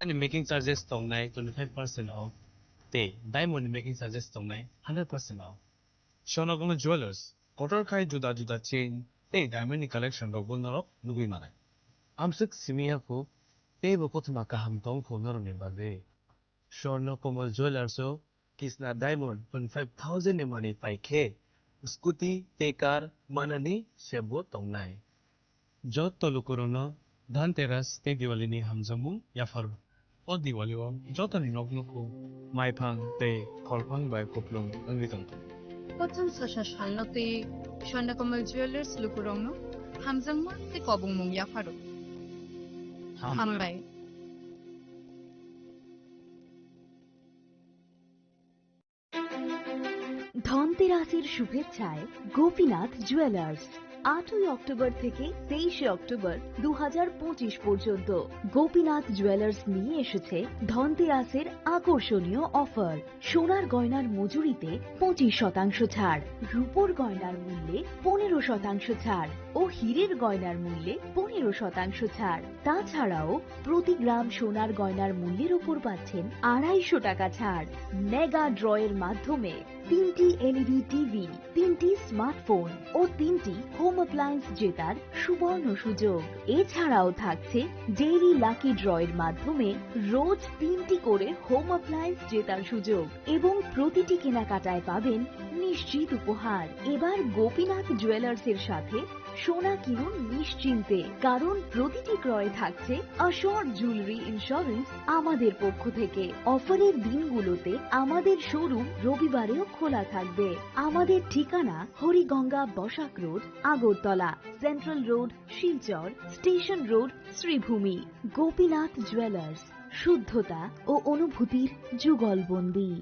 And making charges tongnai 25% off. Te diamond making charges tongnai 100% off. Shonagono Jewelers. Kotor kai juda juda chain. Te diamond collection rok bunarok nugi manai. Amsik simiya ko te bokot makaham tong phonor ne bade. Shorno Komal Jewelers o Kisna Diamond 25,000 money 5K. Scooty Tekar Manani Shebo Tongnai. Jot Tolukurono Dhanteras Te Diwali ni Hamzamu Yafar. O Diwali o Jotani Nognuku Maipang Te Korpang by Kuplung Anglikan. প্রথম সালনতে Swarnakamal jewellers লুকুরংন হামজাংমা তে কবং মুং ইয়াফারো হামবাই ধনতেরাসের শুভেচ্ছায় Gopinath jewellers 8ই October থেকে 23শে October 2025 পর্যন্ত Gopinath jewellers নিয়ে এসেছে ধনতেরাসের আকর্ষণীয় offer. সোনার গয়নার মজুরিতে 25% ছাড়, রূপোর গয়নার মূল্যে 15% ছাড় ও হীরের গয়নার মূল্যে 15% ছাড়। তাছাড়াও প্রতি গ্রাম সোনার গয়নার মূল্যের উপর পাচ্ছেন 250 টাকা ছাড়। মেগা ড্রয়ের মাধ্যমে 3টি এলইডি টিভি, 3টি স্মার্টফোন ও 3টি হোম অ্যাপ্লায়েন্স জেতার সুবর্ণ সুযোগ। এছাড়াও থাকছে ডেইলি লাকি ড্রয়ের মাধ্যমে রোজ 3টি করে হোম অ্যাপ্লায়েন্স জেতার সুযোগ এবং প্রতিটি কেনাকাটায় পাবেন নিশ্চিত উপহার। এবার গোপীনাথ জুয়েলার্সের সাথে সোনা কিনুন নিশ্চিন্তে, কারণ প্রতিটি ক্রয়ে থাকছে অ্যাশোর্ড জুয়েলারি ইন্স্যুরেন্স আমাদের পক্ষ থেকে। অফারের দিনগুলোতে আমাদের শোরুম রবিবারেও খোলা থাকবে। আমাদের ঠিকানা Haraganga Basak road, Agartala, central road, Silchar, station road, Sribhumi. Gopinath jewellers, শুদ্ধতা ও অনুভূতির যুগলবন্দী।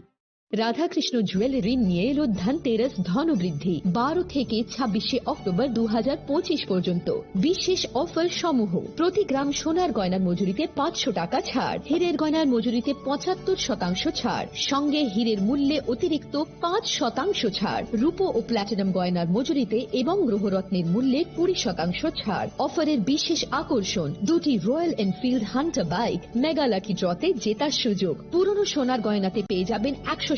রাধাকৃষ্ণ জুয়েলারি নিয়ে এলো ধনতেরাস ধনবৃদ্ধি 12 থেকে 26শে অক্টোবর 2025 পর্যন্ত বিশেষ অফার সমূহ। প্রতি গ্রাম সোনার গয়নার মজুরিতে 500 টাকা ছাড়, হীরের গয়নার মজুরিতে 75% ছাড়, সঙ্গে হীরের মূল্যে অতিরিক্ত 5% ছাড়, রূপো ও প্ল্যাটিনাম গয়নার মজুরিতে এবং গ্রহরত্নের মূল্যে 20% ছাড়। অফারের বিশেষ আকর্ষণ, দুটি Royal Enfield Hunter bike mega lucky ড্রতে জেতার সুযোগ। পুরনো সোনার গয়নাতে পেয়ে যাবেন 100%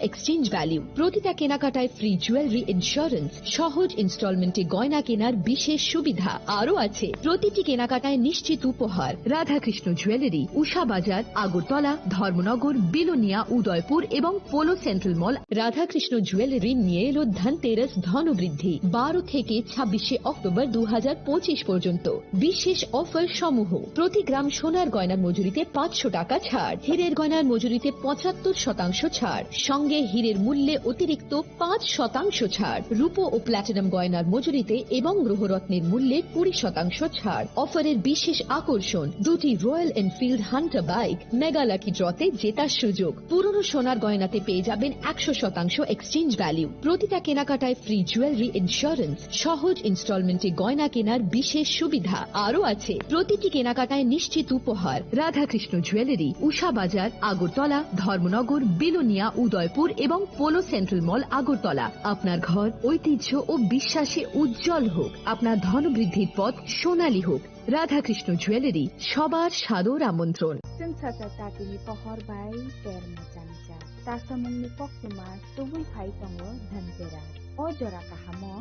এক্সচেঞ্জ ভ্যালু। প্রতিটা কেনাকাটায় ফ্রি জুয়েলারি ইন্স্যুরেন্স, সহজ ইনস্টলমেন্টে গয়না কেনার বিশেষ সুবিধা আরও আছে। প্রতিটি কেনাকাটায় নিশ্চিত উপহার। রাধাকৃষ্ণ জুয়েলারি, উষা বাজার, আগরতলা, ধর্মনগর, বিলোনিয়া, উদয়পুর এবং পোলো সেন্ট্রাল মল। রাধাকৃষ্ণ জুয়েলারি নিয়ে এলো ধনতেরাস ধনবৃদ্ধি 12 থেকে 26শে অক্টোবর 2025 পর্যন্ত বিশেষ অফার সমূহ। প্রতি গ্রাম সোনার গয়নার মজুরিতে 500 টাকা ছাড়, হীরের গয়নার মজুরিতে 75% ছাড়, সঙ্গে হীরের মূল্যে অতিরিক্ত 5% ছাড়, রূপো ও প্ল্যাটিনাম গয়নার মজুরিতে এবং গ্রহরত্নের মূল্যে 20% ছাড়। অফারের বিশেষ আকর্ষণ, দুটি Royal Enfield Hunter bike mega lucky ড্রতে জেতার সুযোগ। পুরনো সোনার গয়নাতে পেয়ে যাবেন 100% এক্সচেঞ্জ ভ্যালু। প্রতিটা কেনাকাটায় ফ্রি জুয়েলারি ইন্স্যুরেন্স, সহজ ইনস্টলমেন্টে গয়না কেনার বিশেষ সুবিধা আরও আছে। প্রতিটি কেনাকাটায় নিশ্চিত উপহার। রাধাকৃষ্ণ জুয়েলারি, উষা বাজার, আগরতলা, ধর্মনগর, বিলোনিয়া, উদয়পুর এবং পোলো সেন্ট্রাল মল, আগরতলা। আপনার ঘর ঐতিহ্য ও বিশ্বাসে উজ্জ্বল হোক, আপনার ধনবৃদ্ধির পথ সোনালী হোক। রাধাকৃষ্ণ জুয়েলারি, সবার সাদর আমন্ত্রণ। Tatini pohor bai ter macangca. Tasamungni poktuma tubui phai tongo dhantera. O jora kahamo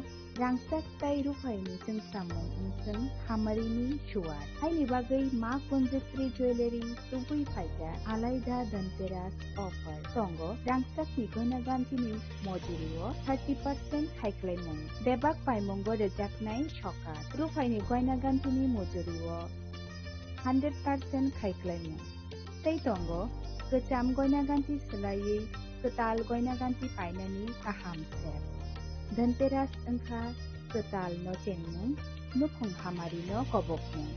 rangsak tai rupaini sing samung inseng hamarini shuar. Haini bagai ma konjestri jewelry tubui phaika alaida dhanteras offer. Tongo rangsak ni gona gantini mojurio 30% haiklaimung. Debak paimungo rejaknai shokat. Rupaini goina gantini mojurio 100% haiklaimung. Tei tongo kecam goina ganti selai ketal goina ganti painani kaham sep. Dhanteras engkha ketal no chengmung nukhung hamari no kobokmung.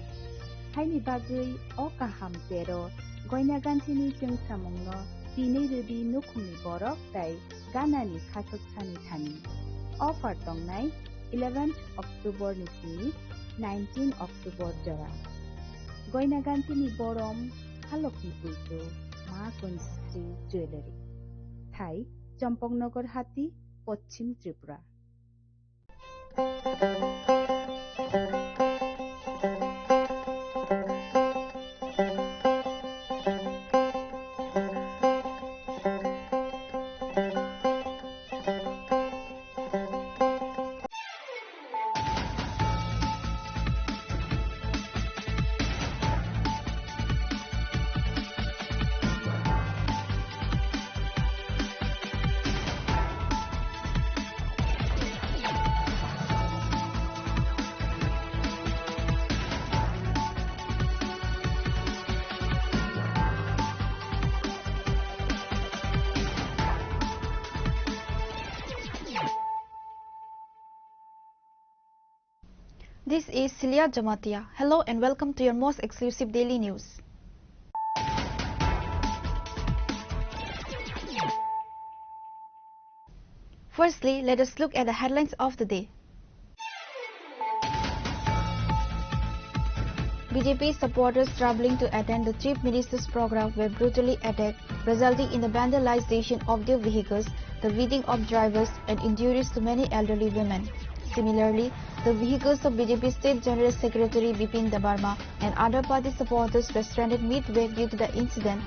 Haini bagai o kaham zero goina ganti ni jeng samung no dini rudi nukhungni borok tai ganani khasok sani thani. Offer tongnai 11th October nisini 19 October jora. Goina ganti ni borom Halokni Puito, Ma Konjestri Jewelry. Thai, Champongnagar Hati, Pochim Tripura. This is Celia Jamatia. Hello and welcome to your most exclusive daily news. Firstly, let us look at the headlines of the day. BJP supporters travelling to attend the Chief Minister's program were brutally attacked, resulting in the vandalization of their vehicles, the beating of drivers, and injuries to many elderly women. Similarly, the vehicles of BJP State General Secretary Bipin Debarma and other party supporters were stranded midway due to the incident.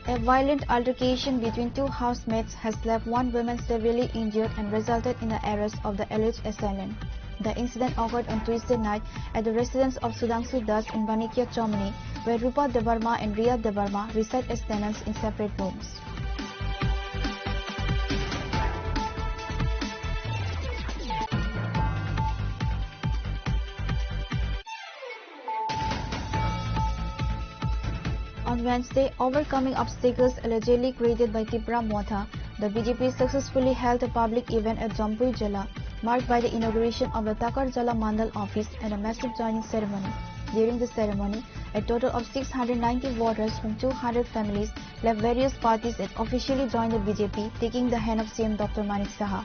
A violent altercation between two housemates has left one woman severely injured and resulted in the arrest of the alleged assailant. The incident occurred on Tuesday night at the residence of Sudhanshu Das in Banikya Chomani, where Rupa Debarma and Riya Debarma reside as tenants in separate rooms. On Wednesday, overcoming obstacles allegedly created by Tipra Motha, the BJP successfully held a public event at Jampui Jala, marked by the inauguration of the Takar Jala Mandal office and a massive joining ceremony. During the ceremony, a total of 690 voters from 200 families left various parties and officially joined the BJP, taking the hand of CM Dr. Manik Saha.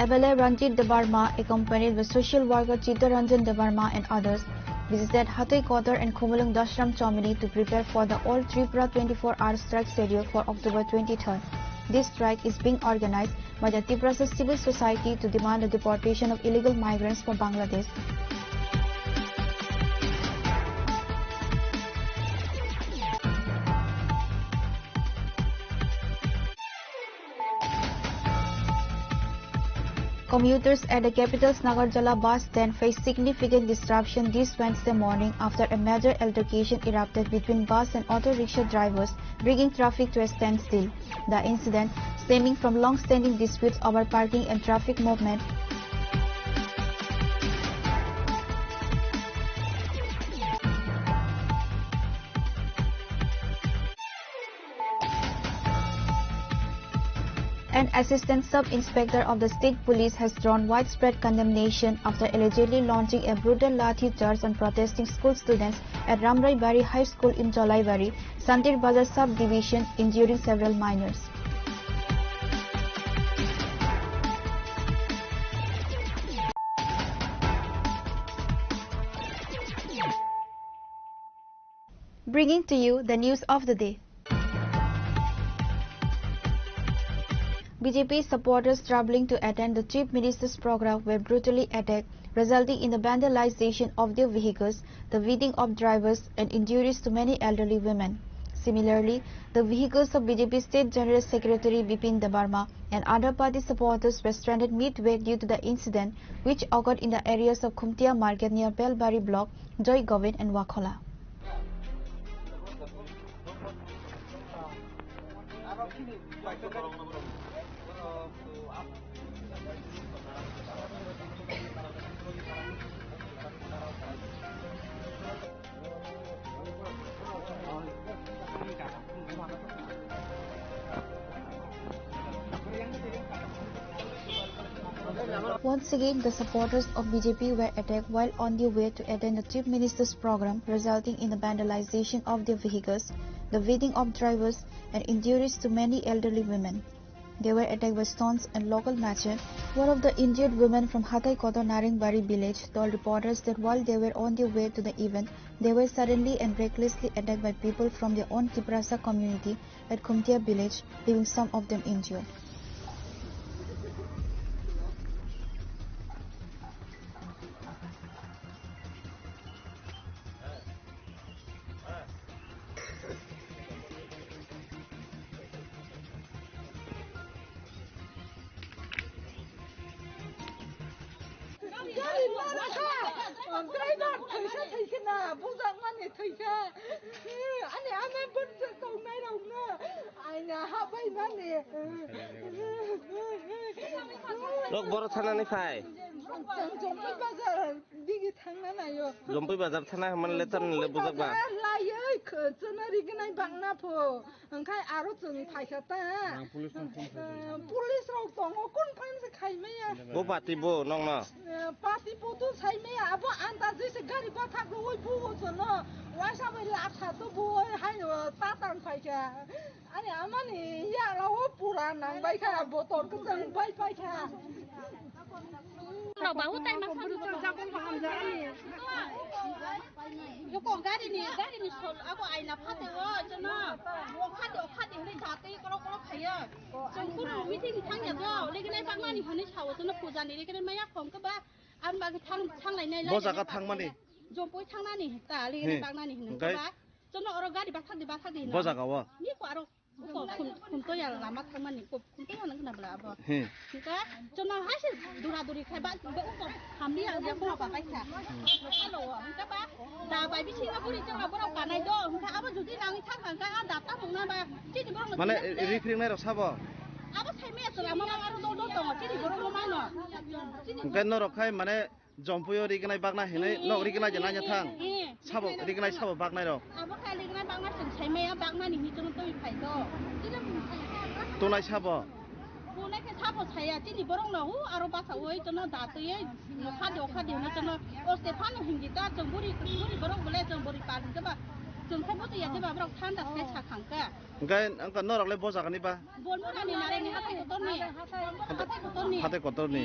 MLA Ranjit Debarma, accompanied by social worker Chittaranjan Debarma and others, visited Hatai Kotar and Khumulung Dashram Chomini to prepare for the All Tripura 24-hour strike schedule for October 23rd. This strike is being organized by the Tiprasa Civil Society to demand the deportation of illegal migrants from Bangladesh. Commuters at the capital's Nagarjala bus stand faced significant disruption this Wednesday morning after a major altercation erupted between bus and auto rickshaw drivers, bringing traffic to a standstill. The incident, stemming from long-standing disputes over parking and traffic movement, An assistant sub-inspector of the state police has drawn widespread condemnation after allegedly launching a brutal lathi charge on protesting school students at Ramrai Bari High School in Jolaibari, Santir Bazar sub-division, injuring several minors. Bringing to you the news of the day. BJP supporters travelling to attend the Chief Minister's program were brutally attacked, resulting in the vandalization of their vehicles, the beating of drivers, and injuries to many elderly women. Similarly, the vehicles of BJP State General Secretary Bipin Debarma and other party supporters were stranded midway due to the incident, which occurred in the areas of Khumtia Market near Belbari Block, Joy Govind and Wakhola. Once again, the supporters of BJP were attacked while on their way to attend the Chief Minister's program, resulting in the vandalization of their vehicles, the beating of drivers, and injuries to many elderly women. They were attacked by stones and local matches. One of the injured women from Hatai Koto Naringbari village told reporters that while they were on their way to the event, they were suddenly and recklessly attacked by people from their own Tiprasa community at Khumtia village, leaving some of them injured. ओमफ्राय दा फैसा थैखोना बुजां माने थैखा आने आमे बोनसे दंनाय रावनो आइना हाबाय माने लग बर थानानै फाय जम्पै बाजार दिगि थांना नायो जम्पै बाजार थाना मन लेथार ले बुजाकबा लायै खोजोना रिगनाय बांना फो ओंखाय आरो जों फायखाता पुलिस राव दङ कोन फानसे खायमाया बो पार्टी बो नंग न पार्टी पोतो साइमाया अब आन्दाज जैसे गाडी बाथाको ओइ बुबो छ न वासाबै लाछा त बुओ हाय तातान फायखा अनि आमानि याला हो पुरा नांबायखा बोतलको जों बाय फायखाเราบอกว่าใจมาฟังดูจังก็มาทำได้ยกของการนี่ชนเอาก็ไอ้นับพัดเดียวจนน่ะวงพัดเดียวได้จ่าตีก็เราใครอ่ะจนคุณรู้วิธีทางอย่างเดียวเลยก็ได้ฟังมานี่คนนี้ชาวจนน่ะผู้จันนี่ก็ได้ไม่ยากผมก็บ้าอันบางทางไหนในไรจมปุ้ยทางหน้านี่ตาเลยในบางหน้านี่หนึ่งก็บ้าจนน่ะเราการบักทักดีนะนี่กว่าเราคุณตัวอย่างลามาทางมันนี่คุณตัวอย่างนั้นก็นับแล้วบ่ก็จนเราให้สิดูราดูดีใครบ้างก็อุ้มทำนี่อย่างเดียวพวกเราไปค่ะฮัลโหลมันก็บ้าด่าไปพิชิตแล้วพวกนี้จังเราพวกเราการนายโจ้มันก็เอาไปอยู่ที่นางทางการก็ด่าตั้งตรงนั้นบ้าที่ที่บ้านเราমানে রিফ্রিং নাই রক সাবোเอาไปใช้เมียสระมาเอาโดนตรงที่ที่บ้านเราไม่เนาะ ओंखाय न रखाय माने जम्पयो रिगनाय बागना हेनै न रिगनाय जना जाथां साबो रिगनाय साबो बागनाय र अब खाय रिगनाय बागना जोंใช้เมียबागनाนี่จนตัวไผก็ที่นั่น तोनाय साबो बुनाय के साबो छाया तिनी बरं न हु आरो बासा ओइ जन दातयै नखा देउ न जन ओस्टेफान हिंगिता जों बुरि बरं बले जों बुरि पालिन के बा जों खाय बतो याते बा बरं थान्दा से छाखांका ओंखाय अंका न रखले बजागनि बा बन मुरानि नारेनि हाथाय कतरनि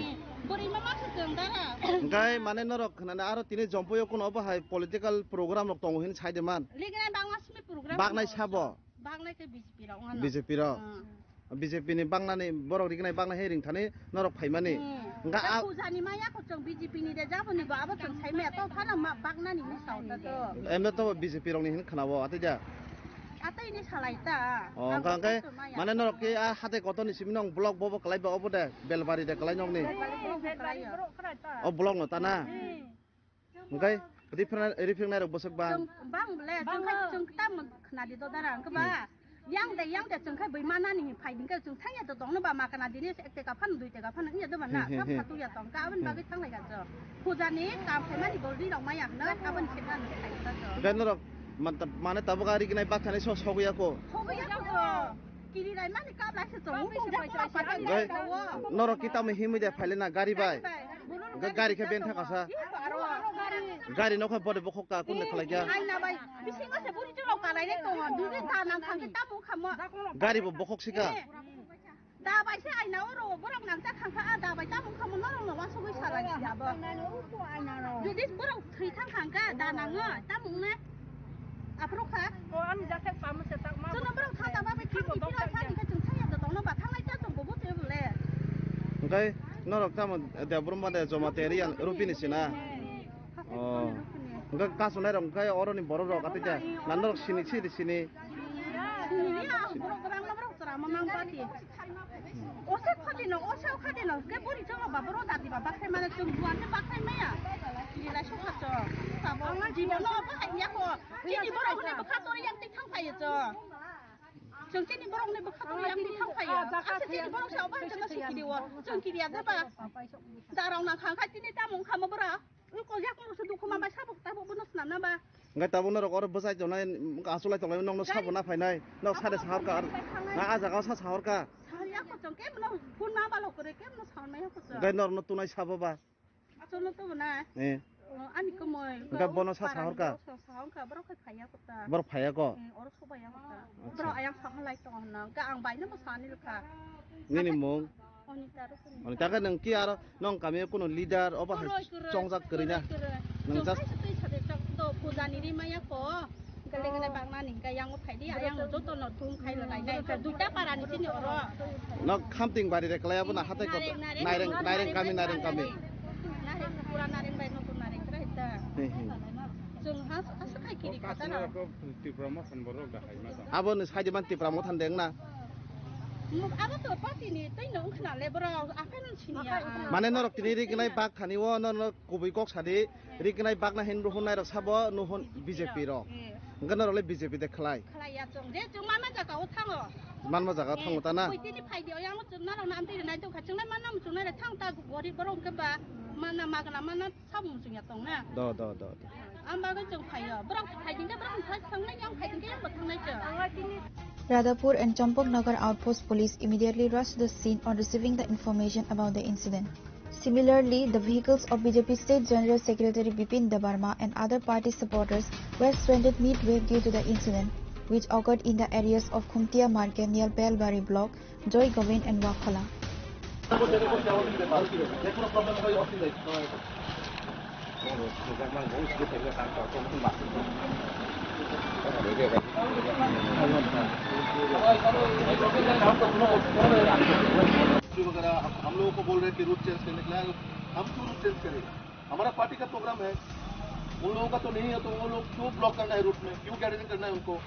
बुरि मा माखो जों दारा ओंखाय माने न रख खाना आरो तिनि जम्पयो कोन बाहाय पलिटिकल प्रोग्राम रक दङ हिन छायदेमान लिगनाय बांगासिमि प्रोग्राम बागनाय साबो बागनाय के बीजेपी र बीजेपी नि बांगनानि बरक रिगनाय बांगनाय हेरिं थाने नरक फाइमानि nga पूजानि माया को जों बीजेपी नि दे जाबनि बा अब जों साइमे त थाना मा बागनानि नि साउता तो एमनो तो बीजेपी रंनि हिन खानाबो आते जा आतै नि सालायता ओंखाय माने नरक के आ हाते कतनि सिमनं ब्लक बबो कलाइबा अबो दे बेलबारि दे कलाइ नंनि अ ब्लक न ताना ओंखाय रिफ्रिं नाय रक बसक बा बां बले जों ता खनादि तो दारा अंक बा yang de जों खाय बैमानानि फाइदिं का जों थांया तो दंनो बा माकाना दिनि एक टेका फान दुइ टेका फान इया दबा ना थाब थातु या दं गाबन बागै थांलाय गा जो फुजानि काम खायमानि बलि दं माया न गाबन सेबनानि फाइदा जो बेनरक माने ताबगारि गिनाय बाथानि सगैयाको किरिलाय माने काबलासो जों मुखौ नरक किता मे हिमि दे फाइलेना गारि बाय गारि के बेन थाकासा गारि नखा बडे बखका कुन खलाय जा आइना बाय बिसिङा से बुरि जों कालाय नै दङ दुगै दानां खांके तामु खामो गारि बो बखकसिका दाबाय से आइना र बरं नांजा खांखा आ दाबाय तामु खामो न वा सगै सालाय जाबो जुदि बरं थै थां खांका दानाङो तामु ने आप्रखा ओ आं जाथे पाम से तक मा जों बरं था दाबा बे थांनि बिरा थानि के जों थाया तो दङ बा थांनाय जा जों बबो तेबले ओंखाय नरक ताम दे ब्रह्मा दे जमा तेरियान रुपिनि सिना अ ओंखाय कासुनाय रं ओंखाय अरनि बर र काते जा नानरक सिनि सिनि ओसे खादिन के बुरि जों बाबरो दादि बाबा खाय माने जों बुआने बाखाय माया दिला सखाच साबो जीवन बाहायया को तिनि बरखने बखातरि यां ति थांफायो जों तिनि बरखने बखातरि यां ति थांफायो आसे तिनि बरख साव बाहाय जों सिकिदिव जों किरिया जाबा दारावना खांखा तिनि दामु खामो बरा उको याकलसो दुखुमा बा साबो ताबो बनसना ना बा ओंखाय ताबो नरक अर बसाय जनाय आसुलाय तलाय नंनो साबो ना फायनाय न सादे साहरका ना आजागाव सा साहरका सारियाको जों केम न फुन मा बालो करे केम न सारनाय को जों ओंखाय नरनो तुनाय साबो बा आचनो तो ना ani kemoy enggak bono sahorka sahorka bro kai phaya kota बर फाया को or sobaya kota bro ayang sahalai to na ga ang baina basani lukha nini mong oni taka nang ki aro nong kami kuno leader oba chongjak kerina nang just to pujani ri maya ko galengan bangna ning ga yang phaidi ayang jo to no thum khai la nai ka duita parani sini oro no khamting bari re klaya buna hatai ko naireng kami nareng pura nareng bai no pun nareng traita जों हास आसखाय किरि खाताना abon saidi man tipra mo thandeng na Aba to party ni tai nong khna le bro akan chinia. Mane norok tini rignai bak thani wo no kubi kok sadi rignai bak na hindu hunai rak sabo no hon BJP ro. Ngana role BJP de khlai. Khlai ya chong de chong ma ja ka thango. Man ma jaga thang ta na. Koi tini phai dio yang chong na rong nam ti nai to khachang nai manam chong nai thang ta gori borong ke ba mana ma kana mana sam chong ya tong na. Do. Amba ga chong phai ya borong phai din de borong phai sang nai yang phai din ke ba thang nai cha. Radhapur and Champaknagar outpost police immediately rushed the scene on receiving the information about the incident. Similarly, the vehicles of BJP State General Secretary Bipin Debarma and other party supporters were stranded midway due to the incident, which occurred in the areas of Khumtia Market near Belbari Block, Joy Govind and Wakhala. हम लोगों को बोल रहे हैं कि route change करने के लिए हम क्यों रूट चेंज करें? हमारा पार्टी का प्रोग्राम है, उन लोगों का तो नहीं है, तो वो लोग क्यों ब्लॉक करना है रूट में, क्यों गैदरिंग करना है उनको?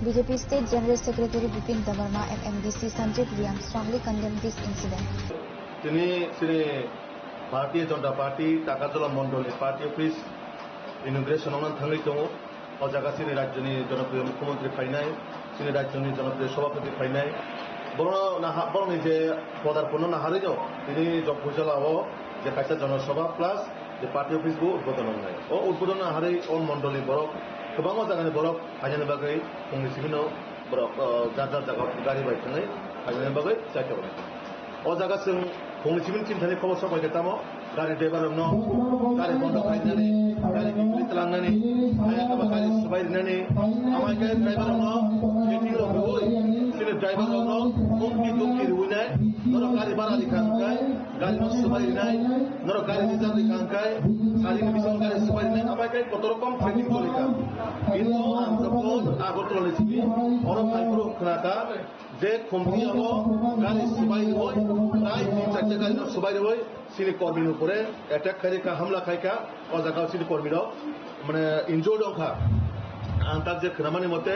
BJP State General Secretary Bipin Debarma and MDC Sanjay Riyam strongly condemned this incident. তিনি भारतीय जनता पार्टी टाकाजला मंडली पार्टी अफिस इनग्रेशन थांनाय दङ अ जागा सिनि राज्यनि जनप्रिय मुख्यमंत्री फायनाय सिनि राज्यनि जनप्रिय सभापति फायनाय बरनि जे पदार्पण नाहारै दङ दिनै जगभुजलाव जे कायसा जनसभा प्लास जे पार्टी अफिस बो उद्बोधन होनाय अ उद्बोधन नाहारै अन मंडली बरक गोबां जागानि बरक फायनायनि बागै फंनि सिबिनो बरक जार जागा गारि बायथाङै फायनायनि बागै जायगायाव अ जागा जों फंनि सिबिन चिन्तानि खबर सबाय गेतामो गारि ड्राइभारनो गारि बन्द खालामनानै गारि बिक्रि लांनानै आयाबा गारि सुबायनानै आमायके ड्राइभारनो मिटिंआव होय सिने ड्राइभारनो मुक्ति दुखि रुइनाय नर गारि भारा दिखांखाय गारि सुबायनाय नर गारि रिजार्भ दिखांखाय सारिनि बिसं गारि सुबायनाय आमायके कत रकम ट्रेनिं करिका কিন্তু आं যখন আগরতলা ছিবি অরব ভাইপুর খনাকা যে কম্পিয়াবো গাড়ি সুবাই হই প্রায় 3-4 গাড়ি সুবাই হই সিনি কর্মীর উপরে অ্যাটাক খাইকা হামলা খাইকা ও জায়গা সিনি কর্মীর মানে ইনজোর্ড অংখা আন্তার যে খনামানি মতে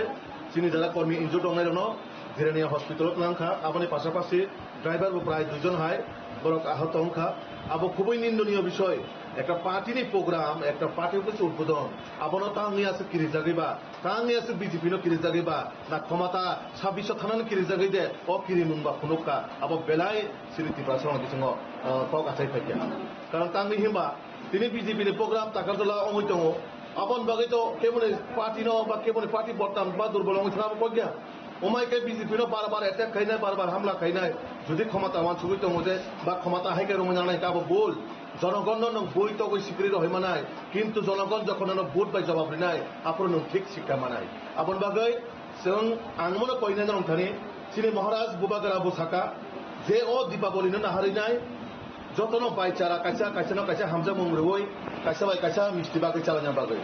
সিনি যারা কর্মী ইনজোর্ড অংনাই রনো জিরানিয়া হসপিটালত নাংখা আপনি পাশাপাশি ড্রাইভার প্রায় 2 জন হয় বরক আহত অংখা আবো খুবই নিন্দনীয় বিষয় একটা পার্টিনি প্রোগ্রাম একটা পার্টি অফিস উদ্বোধন আবনো তাংনি আছে কিরি জাগিবা তাংনি আছে বিজেপি নো কিরি জাগিবা না ক্ষমতা 26 থানান কিরি জাগি দে ও কিরি মুংবা ফুনুকা আবো বেলাই সিরিতি প্রাসং দিসঙ্গ কক আছাই ফাইয়া কারণ তাংনি হিমবা তিনি বিজেপি নি প্রোগ্রাম তাকাজলা অমই দङ আবন বাগै তো কেমনে পার্টি নো বা কেমনে পার্টি বর্তাম বা দুর্বল অমই থানা কগিয়া ওমাইকে বিজেপি নো বারবার অ্যাটাক খাইনাय বারবার হামলা খাইনাय যদি ক্ষমতা মান সুগৈ দङ যে বা ক্ষমতা হাইকে রমজানাय কাবো বল জনগণ বই তো স্বীকৃতি রহি মানায় কিন্তু জনগণ যখন ভোট বাই জবাব দিনায় আপনার ঠিক শিক্ষা মানায় আপন বাগৈ जों आं मने कइना नंथानि सिनि महाराज बुबागरा बुसाका जे ओ दीपावली नाहारिनाय जतन बायचारा कायसा कायसा हामजा मंग्रवै कायसा बाय कायसा मिस्ति बागै चालाना बागै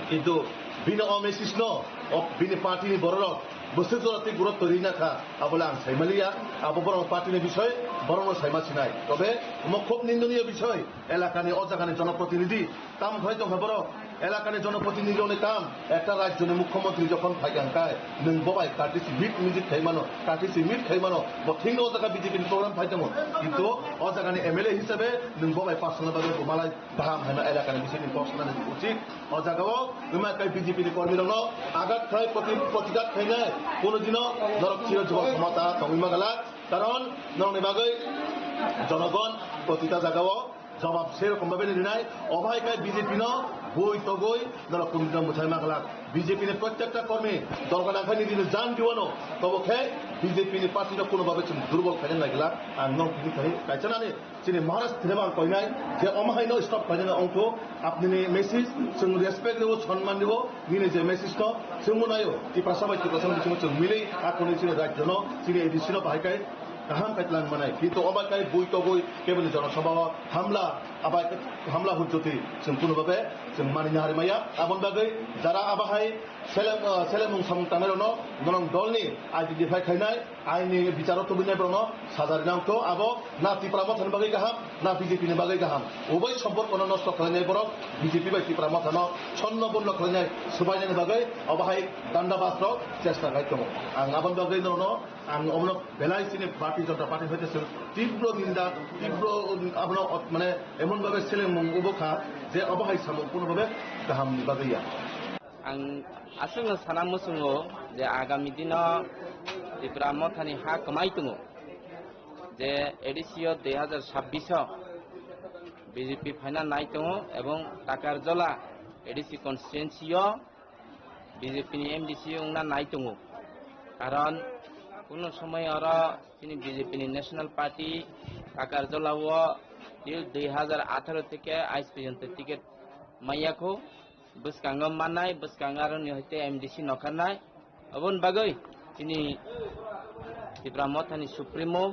किन्तु बिनो अमेसिस्न अ बिनि पार्टीनि बररक बोसोर जराति गुरुत्व दिना था आबला आं साइमालिया आबो बर पार्टीनि বিষয় বরং সাইমাছিনাই তবে খুব নিন্দনীয় বিষয় এলাকানি অজাগানি জনপ্রতিনিধি কাম হয়তো খবর এলাকানি জনপ্রতিনিধি অনেক কাম একটা রাজ্যের মুখ্যমন্ত্রী যখন ফাইগানকায় নং ববাই কাটিসি মিট মিউজিক খাইমানো কাটিসি মিট খাইমানো বথিং অজাগা বিজেপি প্রোগ্রাম ফাইতাম কিন্তু অজাগানি এমএলএ হিসেবে নং ববাই পার্সোনাল ভাবে মালাই বাহাম হাইনা এলাকানি বিষয়নি পার্সোনাল উচিত অজাগাও উমাকাই বিজেপি কর্মীরন আঘাত খাই প্রতিঘাত খাইনায় কোনোদিনও নরক্ষীয় যুব ক্ষমতা তমিমা গেলা কারণ নরনে বাগৈ জনগণ প্রতিটা জায়গাও জবাব সেরকম ভাবে নিনায় অভায়কায় বিজেপি ন বই তগৈ নর কুমিল্লা মুথাই মাগলাক বিজেপি প্রত্যেকটা কর্মী দরকার নিদিন জান দিওয়ানো তবকে বিজেপি পার্টি কোনোভাবে দুর্বল খাইনে লাগলা আর নং তিনি খাই কাইছানানি যিনি মহারাজ থ্রেবাং কইনাই যে অমাহাইনো স্টপ খাইনে অংশ আপনি মেসেজ जों রেসপেক্ট দেব সম্মান দেব নিনে যে মেসেজ তো जों মনাयो ই পাশাপাশি কথা जों মিলেই আকুনি যিনি রাজ্য ন যিনি এডিসিনো বাহাইকাই kaham kaitlan manai কিন্তু অবাকাই বই তগই কেবল জনসভা হামলা হুজ্জতি जों কোনোভাবে जों মানিনো হারিমায়া আবন বাগৈ যারা আবাহাই সেলেমুং সামুংতানাयनो নরং দলনি আইডেন্টিফাই খাইনাय আইনি বিচারক তবিনাयब्रनो সাজারিনাंगखौ আবো না ত্রিপুরামথান বাগৈ গাহাম না বিজেপিनि বাগৈ গাহাম উভয় সম্পর্কनो নষ্ট খালাयनाय বরক বিজেপি বাই ত্রিপুরামথাनो ছন্ন বন্ন খালাयनाय সুবাयनायनि বাগৈ অবাহাই দান্দাবাসरक চেষ্টা গাय दङ आं आबन बागै नरनो आं अमनो बेलायसिनि भारतीय जनता पार्टी হইতে তীব্র নিন্দা তীব্র আবনো মানে এমন ভাবে সেলেমুং উবখা যে অবাহাই সামুং কোনোভাবে গাহাম বাগैया आं आसुङो साना मुसुङो जे आगामी दिनाव त्रिपुरा मथानि हा कमाय दङ जे एडिसिअ 2026 বিজেপি ফাইনা নাই দङ এবং টাকারজলা এডিসি কনস্টিটুয়েন্সিও বিজেপিनि एमडिसि उंना নাই दङ কারণ কোন সময় আরা তিনি বিজেপিनि ন্যাশনাল পার্টি টাকারজলাও 2018 থেকে আজ পর্যন্ত টিকিট মাইয়াखौ বসকাঙ্গম মানায় বসকাঙ্গারনি হইতে এমডিসি নখানায় অবন বাগৈ তিনি ত্রিপুরা মথানি সুপ্রিমো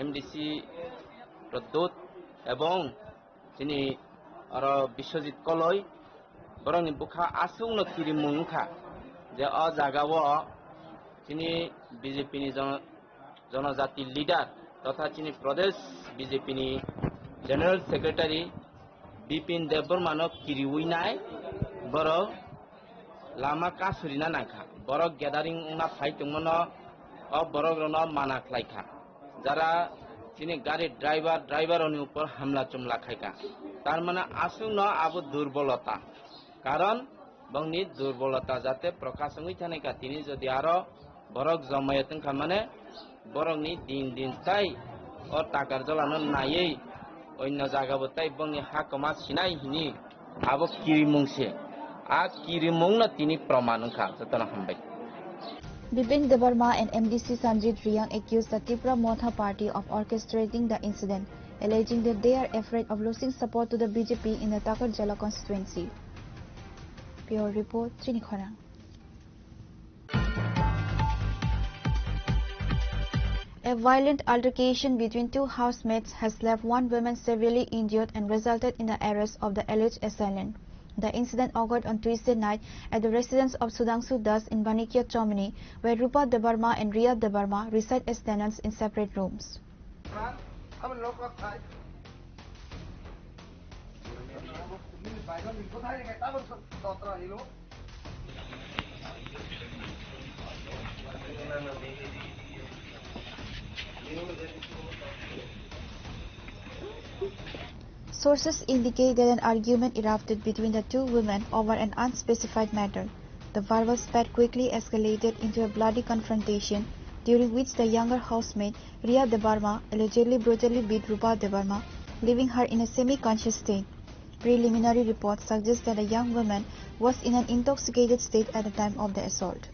এমডিসি প্রদ্যোত এবং তিনি আর বিশ্বজিৎ কলয় বরংনি বুখা আসুংনো কিরিমুংখা যে অ জাগাও তিনি বিজেপিনি জনজাতি লিডার তথা তিনি প্রদেশ বিজেপিনি জেনারেল সেক্রেটারি বিপিন দেববর্মানো কিরিউইনায় বড় লামা কাসুরিনা নাখা বড় গ্যাদারিং উনা ফাইতমনো অ বড়গ্রনো মানা খাইখা যারা তিনি গাড়ি ড্রাইভারনি উপর হামলা চুমলা খাইখা তার মানে আসুন আবু দুর্বলতা কারণ বংনি দুর্বলতা যাতে প্রকাশ হই থানেকা তিনি যদি আরো বরক জমায়েতন মানে বরংনি দিন দিন তাই ও টাকার জলানো নাইयै অন্য জায়গাবো তাই বংনি হাকমা সিনাই হিনি আবো কিরিমুংসে आ किरिमोंगना तिनी प्रमाण खा जतन हमबाय Bipin Debarma and MDC Sanjit Riyang accused the Tripura Motha party of orchestrating the incident, alleging that they are afraid of losing support to the BJP in the Takarjala constituency. Pure report, Chinikhara. A violent altercation between two housemates has left one woman severely injured and resulted in the arrest of the alleged assailant. The incident occurred on Tuesday night at the residence of Sudhanshu Das in Banikya Chomini, where Rupa Debarma and Riya Debarma reside as tenants in separate rooms. Sources indicate that an argument erupted between the two women over an unspecified matter. The verbal spat quickly escalated into a bloody confrontation, during which the younger housemate, Riya Debarma, allegedly brutally beat Rupa Debarma, leaving her in a semi-conscious state. Preliminary reports suggest that the young woman was in an intoxicated state at the time of the assault.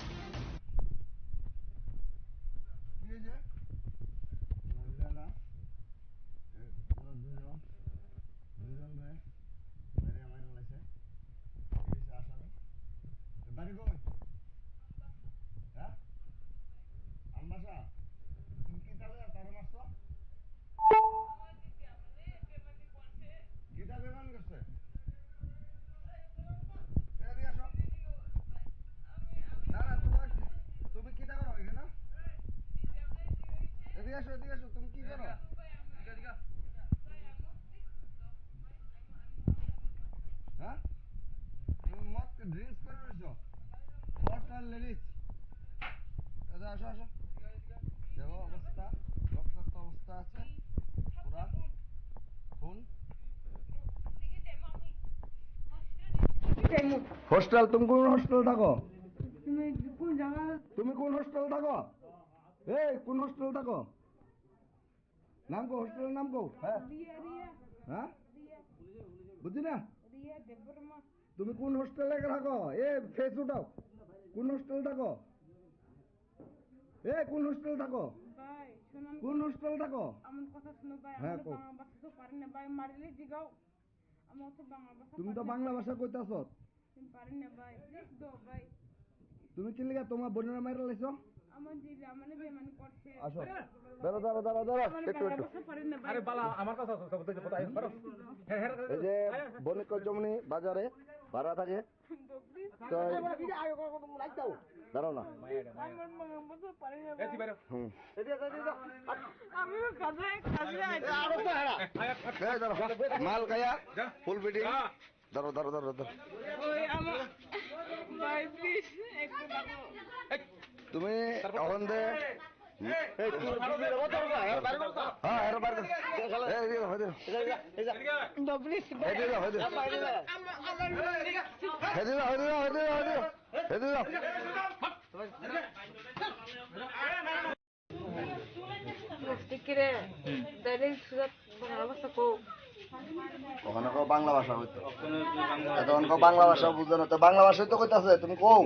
Hostel তুমি কোন hostel থাকো তুমি কোন hostel থাকো এই কোন hostel থাকো নাম কো হোস্টেলের নাম কো হ্যাঁ বুঝি না তুমি কোন হোস্টেলে থাকো এ ফেস উঠাও কোন হোস্টেল থাকো এ কোন হোস্টেল থাকো কোন হোস্টেল থাকো আমার কথা শুনো ভাই আমি বাংলা ভাষা তো পারি না ভাই মারিলে জিগাও আমি তো বাংলা ভাষা তুমি তো বাংলা ভাষা কইতাছো তুমি পারি না ভাই প্লিজ দো ভাই তুমি কি লাগা তোমার বোনের মাইরা লাইছো আসো দাঁড়া দাঁড়া দাঁড়া দাঁড়া একটু একটু আরে বালা আমার কথা তো বুঝতে পারো এই যে বণিক জমনি বাজারে ভাড়া থাকে তো দাঁড়াও না হুম মাল খায়া ফুল ফিটিং দাঁড়ো দাঁড়ো দাঁড়ো দাঁড়ো তুমি এখন দে ওখানে বাংলা ভাষা হইতো তখন বাংলা ভাষা বুঝো না তো বাংলা ভাষায় তো কইতাছে তুমি কও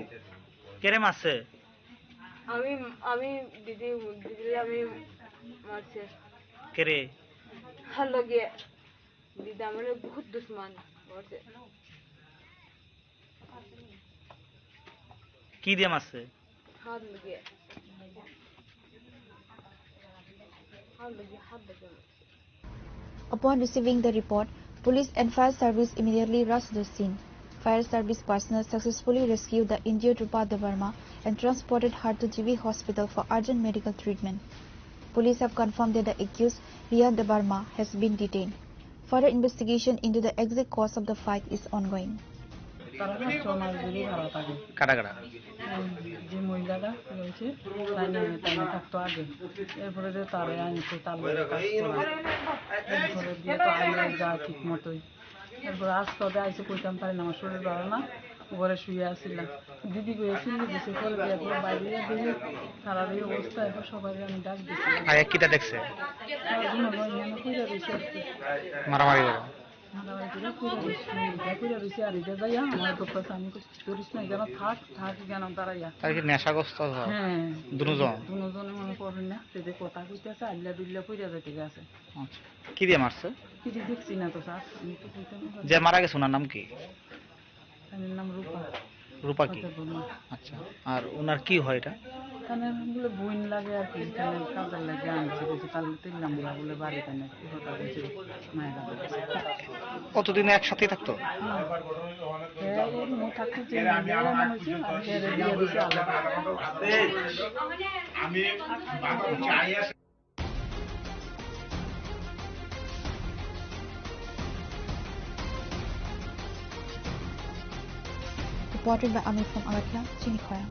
কেরে মারছে আমি আমি দিদি দিদি আমি মারছে কেরে হ্যালো গিয়ে দিদি আমার বহুত দুশ্মন করছে কি দিয়ে মারছে হাত লগে Upon receiving the report, police and fire service immediately rushed the scene. Fire service personnel successfully rescued the injured Rupa Devarma and transported her to GB Hospital for urgent medical treatment. Police have confirmed that the accused, Riya Devarma, has been detained. Further investigation into the exact cause of the fight is ongoing. কাটা কাটা যে মহিলাটা রয়েছে তাই থাকতো আগে এরপরে যে তারে আনছে তার এরপরে দিয়ে তো আইলে যা ঠিক মতোই এরপরে আজকে আইসে কইতাম পারি না আমার শরীর ভালো না ঘরে শুয়ে আসছিলাম দিদি গিয়েছিল দিছে করে দিয়ে এখন বাইরে দিয়ে তারা এই অবস্থা এখন সবাই আমি ডাক দিচ্ছি আগে কিটা দেখছে মারামারি করে নেশাগ্রস্ত কি দিয়ে মারছে যে মারা গেছে ওনার নাম কি নাম রূপা রূপা কি আচ্ছা আর ওনার কি হয় এটা বলে বইন লাগে আর কি কাজের লাগে আনছে কাল তিনলাম বলে বাড়িতে কতদিন একসাথে থাকতো Reported by Amit from Aratla, Chinikhaya.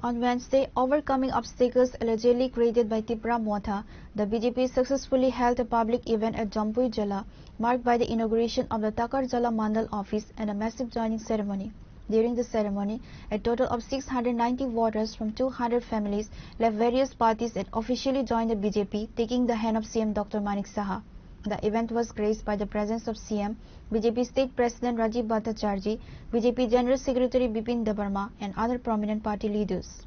On Wednesday, overcoming obstacles allegedly created by Tipra Motha, the BJP successfully held a public event at Jampui Jala, marked by the inauguration of the Takar Jala Mandal office and a massive joining ceremony. During the ceremony, a total of 690 voters from 200 families left various parties and officially joined the BJP, taking the hand of CM Dr. Manik Saha. The event was graced by the presence of CM, BJP State President Rajiv Bhattacharjee, BJP General Secretary Bipin Debarma and other prominent party leaders.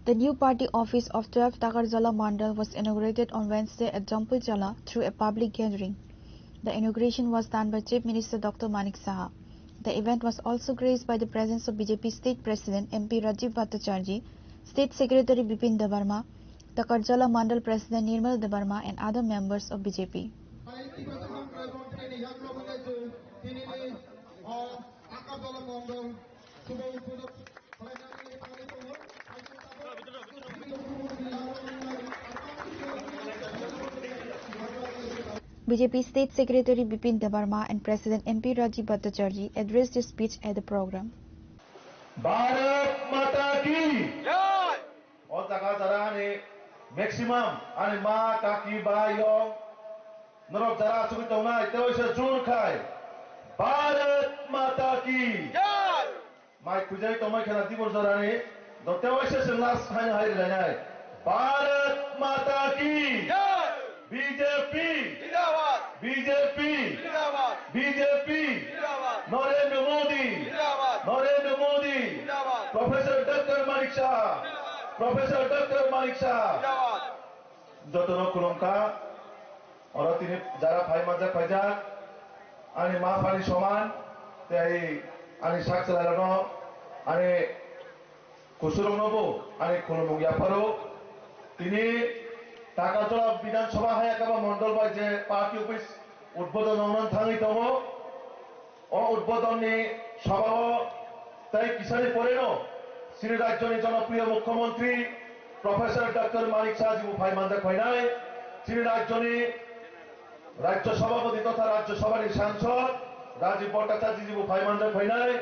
The new party office of 12 Takar Jala Mandal was inaugurated on Wednesday at Jampui Jala through a public gathering. The inauguration was done by Chief Minister Dr. Manik Saha. The event was also graced by the presence of BJP State President MP Rajiv Bhattacharjee, State Secretary Bipin Debarma, Takar Jala Mandal President Nirmal Debarma and other members of BJP. BJP State Secretary Bipin Debarma and President MP Rajiv Bhattacharjee addressed a speech at the program. Bharat Mata Ki Jai! और जगह जरा ने maximum আনি মা কাকি by young নরক যারা আসুক নাই তেও এসে জোর খায় ভারত মাতা কি মাই খুঁজাই তোমায় খেলা দিব জরানি তেও এসে লাস্ট খাইনে হাই নাই ভারত মাতা কি BJP BJP BJP Narendra Modi Narendra Modi professor doctor Manik Saha professor doctor Manik Saha যত রকমকা ওরা তিনি যারা ফাই মাজা ফাইজাক আনি মা ফানি সমান তাই আনি শাক চালানো আনি কুসুরং নবো আনি খুলুমুং ইয়াফারো তিনি টাকাতলা বিধানসভা হায় একেবারে মন্ডল বাই যে পার্টি অফিস উদ্বোধন অনুমান থাঙি দङ ও উদ্বোধনী সভা তাই কিসানি পরে ন শ্রী রাজ্যনি জনপ্রিয় মুখ্যমন্ত্রী প্রফেসর ডক্টর মানিক শাহ জিবু ফাই মানজা খয়নায় শ্রী রাজ্যনি রাজ্য সভাপতি তথা রাজ্যসভার সাংসদ রাজীব ভট্টাচার্য জিবু ফাই মানজা খয়নায়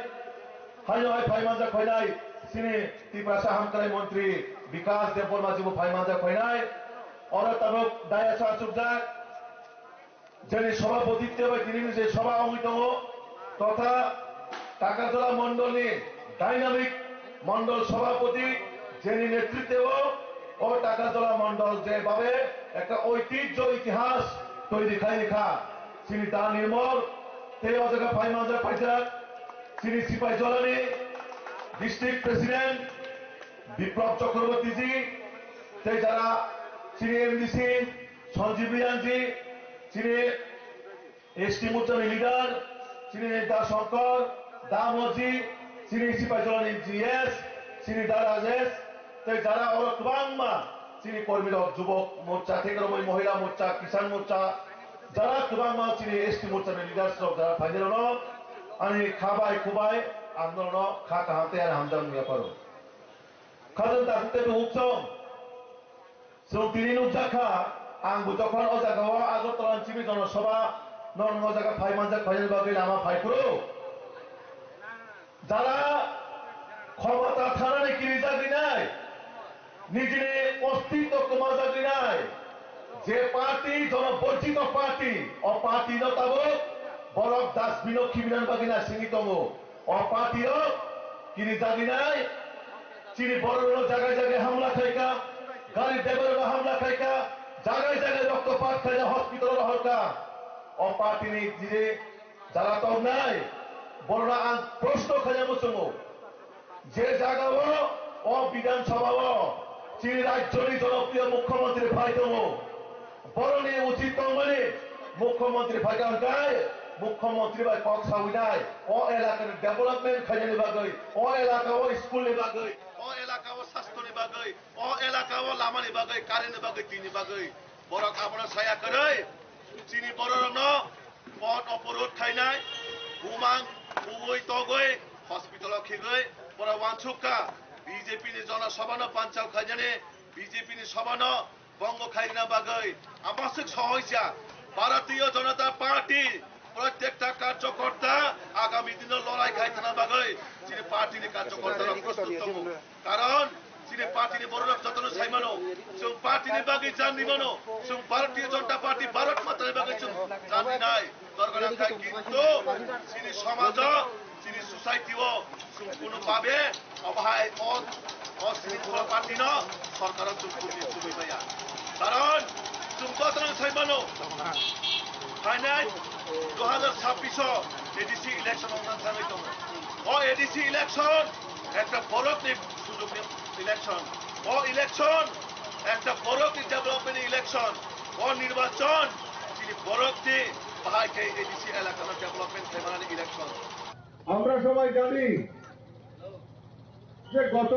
হাইনো হাই ফাই মানজা খয়নায় শ্রী ত্রিপুরা সাহামকারী মন্ত্রী বিকাশ দেববর্মা জিবু ফাই মানজা খয়নায় অরতাবক দায়াসা আসুকজাক যিনি সভাপতিত্ব তিনি যে সভা অঙ্গিত তথা টাকাতলা মন্ডলী ডাইনামিক মন্ডল সভাপতি যিনি নেতৃত্বে ও টাকাতলা মন্ডল যেভাবে একটা ঐতিহ্য ইতিহাস তৈরি খাই লেখা তিনি দা নির্মল তে অজায়গা ফাই মাজা ফাইজাক তিনি সিপাই জলানি ডিস্ট্রিক্ট প্রেসিডেন্ট বিপ্লব চক্রবর্তীজি তে যারা তিনি এমডিসি সঞ্জীব রিয়ানজি তিনি এসটি মোর্চার লিডার তিনি দা শঙ্কর দা মজি তিনি সিপাই জলানি জিএস তিনি দা রাজেশ তাই যারা ওরা গোबांमा তিনি কর্মী যুবক মোর্চা থেকে মহিলা মোর্চা কিষাণ মোর্চা যারা গোबांमा তিনি এসটি মোর্চার লিডার সব যারা ফাইনাল আনি খাবাই খুবাই আন্দোলন খা কাহাতে আর হামদাম নিয়ে পারো খাজন তাতে উৎসব তিনি নুজাখা आंबो যখন অজাগাও আগরতলা চিবি জনসভা নন অজাগা ফাই মানজা খয়ের বাগে লামা ফাই করো যারা ক্ষমতা থানারে কিরি জাগি নাই নিজের অস্তিত্ব কমা জাগি নাই যে পার্টি জনবর্জিত পার্টি ও পার্টি নতাব বরক দাস বিনক্ষী বিধান বাগিনা সিঙ্গিতম ও পার্টিও কিরি জাগি নাই চিনি বড় বড় জায়গায় জায়গায় হামলা খাইকা গাড়ি ড্রাইভাররা হামলা খাইকা জায়গায় জায়গায় রক্তপাত খাইয়া হসপিটাল হরকা ও পার্টি নিজে যারা তো নাই বড়রা প্রশ্ন খাইয়া মুসুমো যে জায়গা ও বিধানসভা চিনি রাজ্যের জনপ্রিয় মুখ্যমন্ত্রী ভাইতম বরণে উচিত মানে মুখ্যমন্ত্রী ভাইগায় মুখ্যমন্ত্রী ভাই কক সাউইনায় ও এলাকার ডেভেলপমেন্ট খাইনি বাগৈ ও এলাকা ও স্কুলনি বাগৈ ও এলাকা ও স্বাস্থ্যনি বাগৈ ও এলাকা ও লামানি বাগৈ কারেন্টনি বাগৈ টিনি বাগৈ বরক আপনার ছায়া করে চিনি বড়রন পথ অবরোধ খাইনাই বুমাং বুবই তগৈ হসপিটাল খেগৈ বড় ওয়ানছুকা বিজেপি নি জনসভানো পাঞ্চাল খাইজানে বিজেপি নি সভানো বঙ্গ খাইনা বাগৈ আবাসিক সহজা ভারতীয় জনতা পার্টি প্রত্যেকটা কার্যকর্তা আগামী দিনে লড়াই খাইতে বাগৈ যিনি পার্টির কার্যকর্তারা প্রস্তুত কারণ যিনি পার্টির বড় যত্ন সাইমানো जों পার্টির বাগৈ জানি মানো जों ভারতীয় জনতা পার্টি ভারত মাতার বাগৈ जों জানি নাই দরকার খাই কিন্তু যিনি সমাজ যিনি সোসাইটিও जों কোনো ভাবে অবহায় অশৃঙ্খলা পার্টি ন সরকার जों খুবই ভাইয়া কারণ जों যত্ন সাইমানো ফাইনাল 2026 এডিসি ইলেকশন অনুষ্ঠিত হইতো ও এডিসি ইলেকশন একটা বড় সুযোগ ইলেকশন ও ইলেকশন একটা বড় ডেভেলপমেন্ট ইলেকশন ও নির্বাচন যিনি বড়টি ভাইকে এডিসি এলাকার ডেভেলপমেন্ট ফেমানি ইলেকশন আমরা সবাই জানি যে গত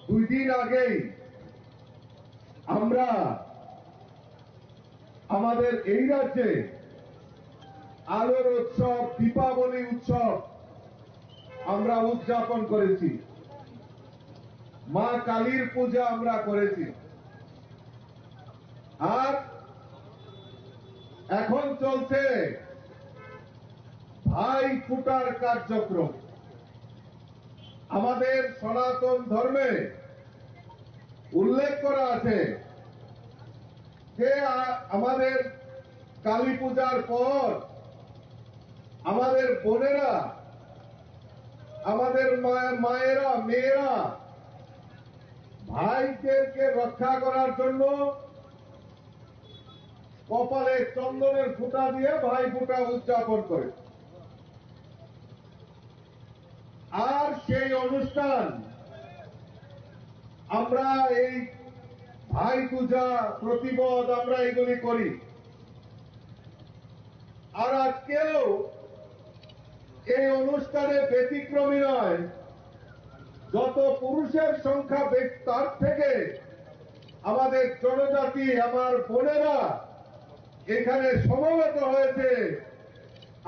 2 দিন আগেই আমরা আমাদের এই রাজ্যে আলোর উৎসব দীপাবলি উৎসব আমরা উদযাপন করেছি মা কালীর পূজা আমরা করেছি আর এখন চলছে ভাই ফুটার কার্যক্রম আমাদের সনাতন ধর্মে উল্লেখ করা আছে যে আমাদের কালী পূজার পর আমাদের বোনেরা, আমাদের মায়েরা, মেয়েরা ভাইদেরকে রক্ষা করার জন্য কপালে চন্দনের ফুটা দিয়ে ভাই ফুটা উদযাপন করে। আর সেই অনুষ্ঠান আমরা এই ভাই পূজা, প্রতিপদ আমরা এগুলি করি। আর আজকেও এই অনুষ্ঠানে ব্যতিক্রমী নয়। যত পুরুষের সংখ্যা তার থেকে আমাদের জনজাতি, আমার বোনেরা এখানে সমবেত হয়েছে।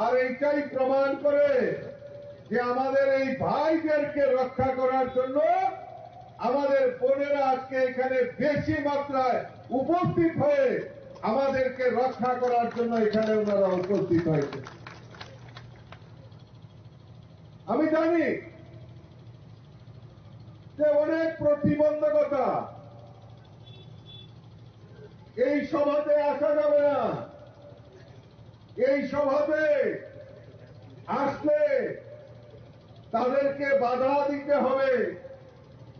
আর এইটাই প্রমাণ করে যে আমাদের এই ভাইদেরকে রক্ষা করার জন্য আমাদের বোনেরা আজকে এখানে বেশি মাত্রায় উপস্থিত হয়ে আমাদেরকে রক্ষা করার জন্য এখানে ওনারা উপস্থিত হয়েছে। আমি জানি যে অনেক প্রতিবন্ধকতা, এই সভাতে আসা যাবে না, এই সভাতে আসলে তাদেরকে বাধা দিতে হবে,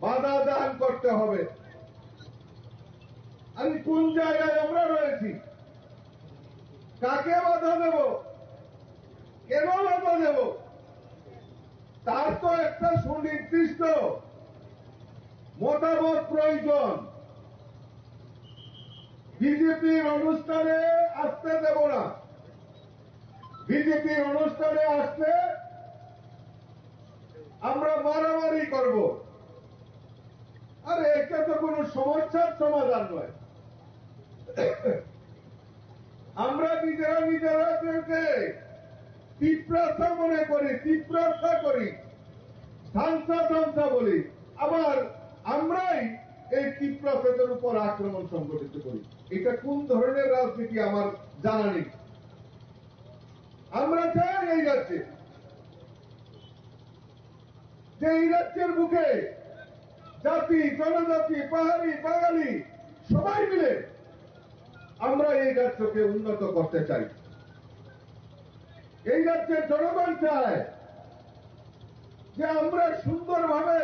বাধা দান করতে হবে। আমি কোন জায়গায় আমরা রয়েছি, কাকে বাধা দেব, কেন বাধা দেব, তার তো একটা সুনির্দিষ্ট মতামত প্রয়োজন। বিজেপির অনুষ্ঠানে আসতে দেব না, বিজেপির অনুষ্ঠানে আসলে আমরা মারামারি করব। আরে এটা তো কোনো সমস্যার সমাধান নয়। আমরা নিজেরা নিজেরাদেরকে তীব্রতা মনে করি, তীব্রতা করি, ধ্বংসা বলি, আবার আমরাই এই তীব্রতাদের উপর আক্রমণ সংগঠিত করি। এটা কোন ধরনের রাজনীতি আমার জানা নেই। আমরা চাই এই রাজ্যে, যে এই রাজ্যের বুকে জাতি, জনজাতি, পাহাড়ি, বাঙালি সবাই মিলে আমরা এই রাজ্যকে উন্নত করতে চাই। এই রাজ্যের জনগণ চায় যে আমরা সুন্দরভাবে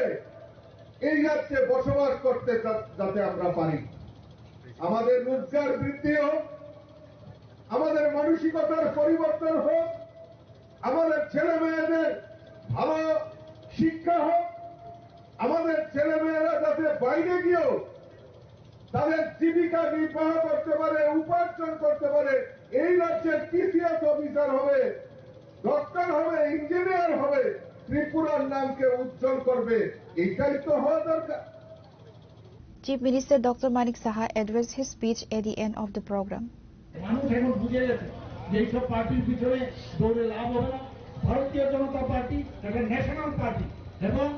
এই রাজ্যে বসবাস করতে যাতে আমরা পারি। আমাদের রোজগার বৃদ্ধি হোক, আমাদের মানসিকতার পরিবর্তন হোক, আমাদের ছেলে মেয়েদের ভালো শিক্ষা হোক, আমাদের ছেলে মেয়েরা যাতে বাইরে গিয়েও তাদের জীবিকা নির্বাহ করতে পারে, উপার্জন করতে পারে। এই রাজ্যের পিসিএস অফিসার হবে, ডক্টর হবে, ইঞ্জিনিয়ার হবে, ত্রিপুরার নামকে উজ্জ্বল করবে, এটাই তো হওয়া দরকার। Chief Minister Dr. Manik Saha addressed his speech at the end of the program. মানুষ এখন বুঝে গেছে যে এইসব পার্টির পিছনে দৌড়ে লাভ হবে না। ভারতীয় জনতা পার্টি একটা ন্যাশনাল পার্টি, এবং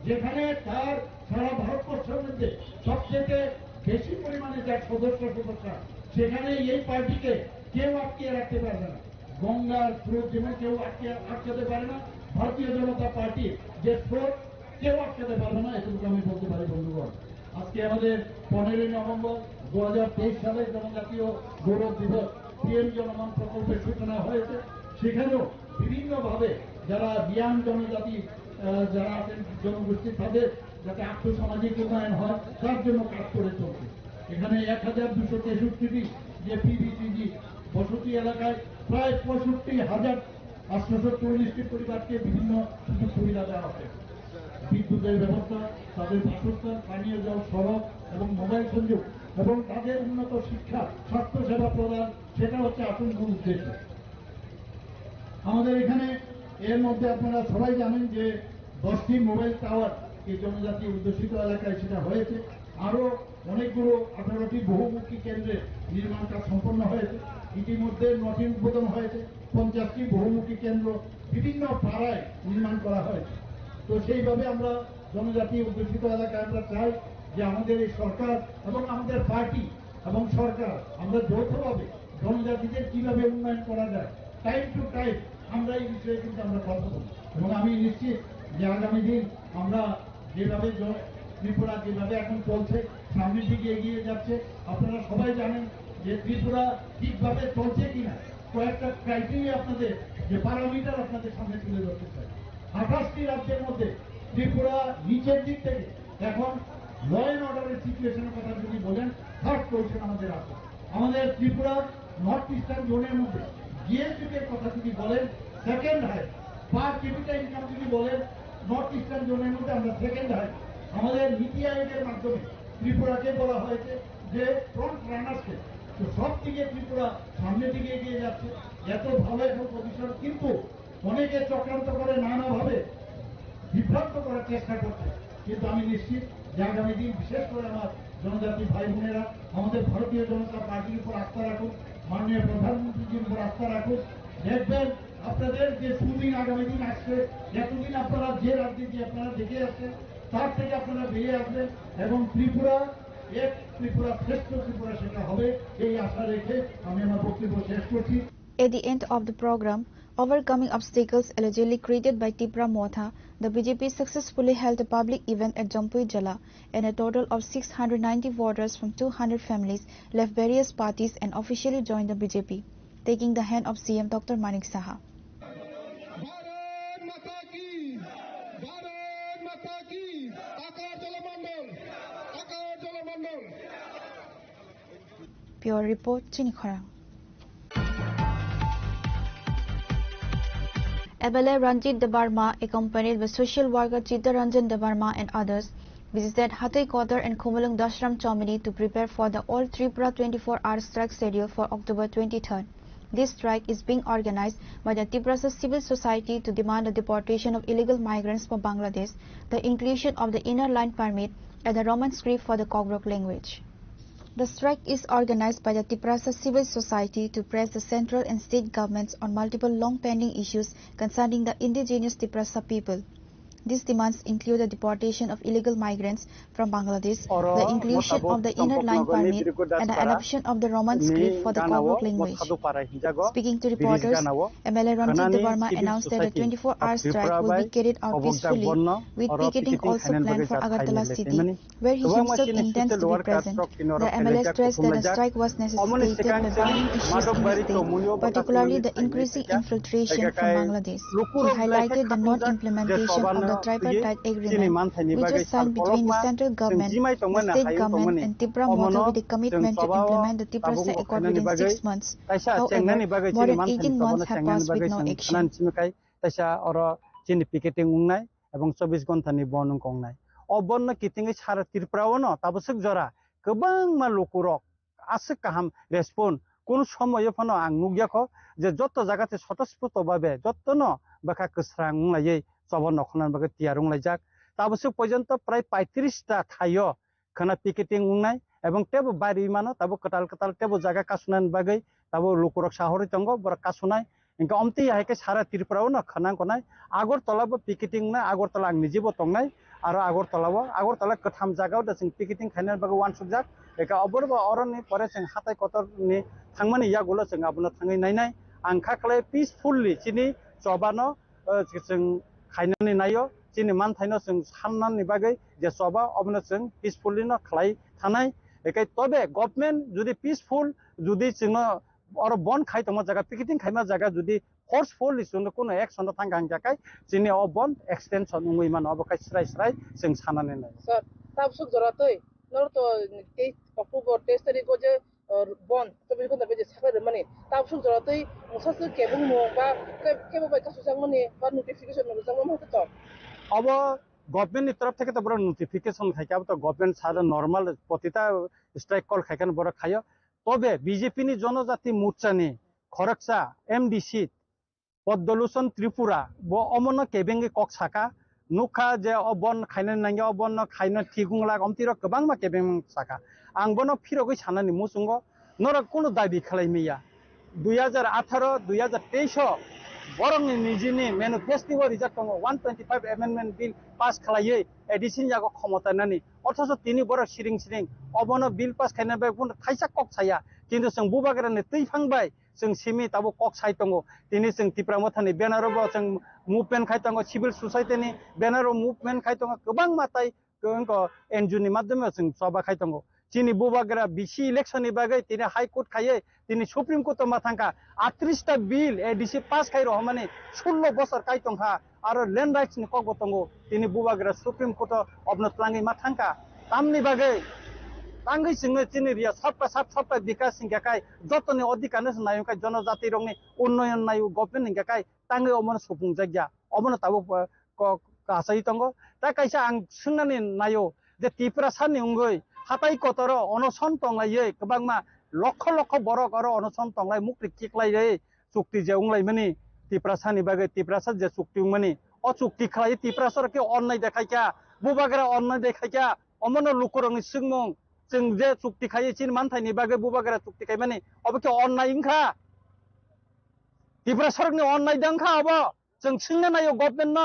যেখানে তার সারা ভারতবর্ষের মধ্যে সবচেয়ে বেশি পরিমাণে যার সদস্যরা, সেখানে এই পার্টিকে কেউ আটকিয়ে রাখতে পারবে না। গঙ্গার স্রোত যেমন কেউ আটকাতে পারে না, ভারতীয় জনতা পার্টির যে স্রোত কেউ আটকাতে পারবে না, এটুকু আমি বলতে পারি বন্ধুগণ। আজকে আমাদের 15 নভেম্বর 2023 সালে জনজাতীয় গৌরব দিবস পিএম জনমান প্রকল্পের সূচনা হয়েছে। সেখানেও বিভিন্নভাবে যারা বিয়ান জনজাতি যারা আছেন জনগোষ্ঠী, তাদের যাতে আর্থসামাজিক উন্নয়ন হয় তার জন্য কাজ করে চলছে। এখানে 1263টি যে পিবিসিজি বসতি এলাকায় প্রায় 65,840টি পরিবারকে বিভিন্ন সুযোগ সুবিধা দেওয়া হবে। বিদ্যুতের ব্যবস্থা, তাদের বাসস্থান, পানীয় জল, সড়ক এবং মোবাইল সংযোগ এবং তাদের উন্নত শিক্ষা, স্বাস্থ্য সেবা প্রদান, সেটা হচ্ছে আসল মূল উদ্দেশ্য। আমাদের এখানে এর মধ্যে আপনারা সবাই জানেন যে 10টি মোবাইল টাওয়ার এই জনজাতি অধ্যুষিত এলাকায় সেটা হয়েছে। আরো অনেকগুলো 18টি বহুমুখী কেন্দ্রে নির্মাণ কাজ সম্পন্ন হয়েছে। ইতিমধ্যে 9টি উদ্বোধন হয়েছে, 50টি বহুমুখী কেন্দ্র বিভিন্ন পাড়ায় নির্মাণ করা হয়েছে। তো সেইভাবে আমরা জনজাতি অধ্যুষিত এলাকায় আমরা চাই যে আমাদের এই সরকার এবং আমাদের পার্টি এবং সরকার আমরা যৌথভাবে জনজাতিদের কিভাবে উন্নয়ন করা যায়, টাইম টু টাইম আমরা এই বিষয়ে কিন্তু আমরা কথা বলি। এবং আমি নিশ্চিত যে আগামী দিন আমরা যেভাবে ত্রিপুরা যেভাবে এখন চলছে, সামনের দিকে এগিয়ে যাচ্ছে। আপনারা সবাই জানেন যে ত্রিপুরা ঠিকভাবে চলছে কিনা কয়েকটা ক্রাইটেরিয়া আপনাদের যে প্যারামিটার আপনাদের সামনে তুলে ধরতে চাই। 28টি রাজ্যের মধ্যে ত্রিপুরা নিচের দিক থেকে এখন ল অ্যান্ড অর্ডারের সিচুয়েশনের কথা যদি বলেন থার্ড পজিশন আমাদের আছে। আমাদের ত্রিপুরা নর্থ ইস্টার্ন জোনের মধ্যে জিএসডিপির কথা যদি বলেন second high, per capita income যদি বলেন নর্থ ইস্টার্ন জোনের মধ্যে আমরা সেকেন্ড হাই। আমাদের নীতি আয়োগের মাধ্যমে ত্রিপুরাকে বলা হয়েছে যে ফ্রন্ট রানার্সকে, তো সব দিকে ত্রিপুরা সামনের দিকে এগিয়ে যাচ্ছে, এত ভালো এখন পজিশন, কিন্তু অনেকে চক্রান্ত করে নানাভাবে বিভ্রান্ত করার চেষ্টা করছে। কিন্তু আমি নিশ্চিত যে আগামী দিন বিশেষ করে আমার জনজাতি ভাই বোনেরা আমাদের ভারতীয় জনতা পার্টির উপর আস্থা রাখুন, মাননীয় প্রধানমন্ত্রীর উপর আস্থা রাখুন, দেখবেন আপনাদের যে সুদিন আগামী দিন আসছে, এতদিন আপনারা যে রাজনীতি আপনারা দেখে আসছেন তার থেকে আপনারা বেরিয়ে আসবেন এবং ত্রিপুরা এক ত্রিপুরা শ্রেষ্ঠ ত্রিপুরা সেটা হবে এই আশা রেখে আমি আমার বক্তব্য শেষ করছি। At the end of the program, overcoming obstacles allegedly created by Tipra Motha, the BJP successfully held a public event at Jampui Jala, and a total of 690 voters from 200 families left various parties and officially joined the BJP, taking the hand of CM Dr. Manik Saha. Pure Report, Chinikhara. MLA Ranjit Debarma, accompanied by social worker Chittaranjan Debarma and others, visited Hatay Kotar and Khumulung Dashram Chomini to prepare for the All Tripura 24-hour strike schedule for October 23rd. This strike is being organized by the Tiprasa Civil Society to demand the deportation of illegal migrants from Bangladesh, the inclusion of the inner line permit, and the Roman script for the Kobrok language. The strike is organized by the Tiprasa Civil Society to press the central and state governments on multiple long-pending issues concerning the indigenous Tiprasa people. These demands include the deportation of illegal migrants from Bangladesh, the inclusion of the inner line permit, and the adoption of the Roman script for the Kobrok language. Speaking to reporters, MLA Ranjit Debarma announced that the 24-hour strike will be carried out peacefully, with picketing also planned for Agartala city, where he himself intends to be present. The MLA stressed that the strike was necessitated by burning issues in the state, particularly the increasing infiltration from Bangladesh. He highlighted the non-implementation of the tripartite agreement, which was signed between the central government, the state government, and Tipra Motha with a commitment to implement the Tiprasa Accord within 6 months. However, more than 18 months have passed with no action. এবং 24 ঘন্টাनि বন কংনাय অবন্ন কিতিङै সারা ত্রিপুরাওনো তাবসক জরা गोबां मा लुकुरक आसे काहाम रेस्पन কোন সময় ফনো আং নুগিয়াখো যে যত জায়গাতে স্বতঃস্ফূর্তভাবে যতন বাকা কসরাংলাयै সবন নখনান বাকে তিয়ারংলাইজাক তাবসক পর্যন্ত প্রায় 35টা থাইও খানা পিকেটিং উংনাই এবং টেবো বাড়ি মানো তাবো কটাল কটাল টেবো জায়গা কাসুনান বাগै তাবো লুকুরক সাহরি তঙ্গ বড় কাসুনাই इनका अमती हाइके सारा त्रिपुराव न खना कोनाय आगरतलाबो पिकेटिं ना आगरतला आं निजेबो तंनाय आरो आगरतला कथाम जागाव दा जों पिकेटिं खायनाय बागो वान सुबजाक एका अबरबो अरननि परे जों हाथाय कतरनि थांमानि यागुलो जों आबनो थाङै नायनाय आं खाखलाय पिसफुललि चिनि सबानो जों खायनानै नायो चिनि मानथायनो जों साननानै बागै जे सबा अबनो जों पिसफुललि न खालाय थानाय एकाय तबे गभर्नमेन्ट जुदि पिसफुल जुदि जोंनो और बन खाई तमा जगह पिकेटिंग खाइमा जगह जुदी फोर्सफुल इसुनो कोनो एक्शन थांगां जाकाय जिनि अ बन एक्सटेंशन उमै मान अबकाय स्राय जों सानानै नाय सर ताबसुक जरातै नरतो 23 अक्टोबर 23 तारिखो जे बन तबे को नबे जे सागर माने ताबसुक जरातै मुसासु केबुं मो बा केबो बाय कासुसां माने बा नोटिफिकेशन नजां मा हतो अब गभर्नमेंट नि तरफ থেকে তো বড় নোটিফিকেশন থাকে अब तो गभर्नमेंट सारा नॉर्मल प्रतिता स्ट्राइक कल खायखान बড় खायो তবে বিজেপি নি জনজাতি মোর্চানি খরকসা এমডিসি পদ্মলোচন ত্রিপুরা ব অমন কেবেঙ্গে কক সাকা নুখা যে অবন খাইনে নাঙ্গে অবন খাইনে ঠিগুংলা অমতির गोबां मा केबें साका आं बनो फिरगै सानानि मुसुंगो नर कोनो दाबि खालायमिया 2018 2023 बरंनि निजिनि मैनिफेस्टो रिजार्ट 125 अमेंडमेंट बिल पास खालायै एडिशन जागो क्षमतानानि अथच तिनि बर सिरिं अबनो बिल पास खायनाय बुन थाइसा कक साया किन्तु जों बुबागरानि तैफांबाय जों सिमि ताबो कक साइ दंगो तिनि जों तिप्रा मथानि बेनारबो जों मुभमेन्ट खाय दंगो सिभिल सोसाइटिनि बेनार मुभमेन्ट खाय दंगो गोबां माताय एनजिअनि माध्यमै जों सभा खाय दंगो চিনি বুবাগরা বিসি ইলেকশনनि बागै তিনি হাইকোর্ট খাইয়ে তিনি সুপ্রিম কোর্ট মা থাকা 38টা বিল এডিসি পাস খাই রহমানে 16 বছর কাইতংহা আর ল্যান্ড রাইটস नि কগতঙ্গ তিনি বুবাগরা সুপ্রিম কোর্ট অবনতলাঙ্গি মা থাকা তামনি बागै তাঙ্গি সিংনে চিনি রিয়া সবটা বিকাশ সিংগাকাই যতনি অধিকারস নায়কাই জনজাতি রংনি উন্নয়ন নায়ু গভর্নমেন্ট নিগাকাই তাঙ্গি অমন সুপুং জায়গা অমন তাবো কাসাই তঙ্গ তা কাইসা আং সোंनानै नायो যে ত্রিপুরা সানি উঙ্গই হাতাই কতর অনশন তংলাयै गोबांमा লক্ষ লক্ষ বড় আর অনশন তংলাই মুক্তি কিকলাयै চুক্তি যে উংলাইমানি ত্রিপুরা সানি बागै ত্রিপুরা সা যে চুক্তি উংমানি অ চুক্তি খাই ত্রিপুরা সরকে অন্যায় দেখাইকা বুবাগরা অন্যায় দেখাইকা অমন লুকুরংनि सिंमं जों जे चुक्ति खायो चिन मानथायनि बागै बुबागरा चुक्ति खाय माने अबके अननाय इंखा त्रिपुरा सरकारनि अननाय दंखा अब जों सोंनो नायो गभर्नमेन्ट न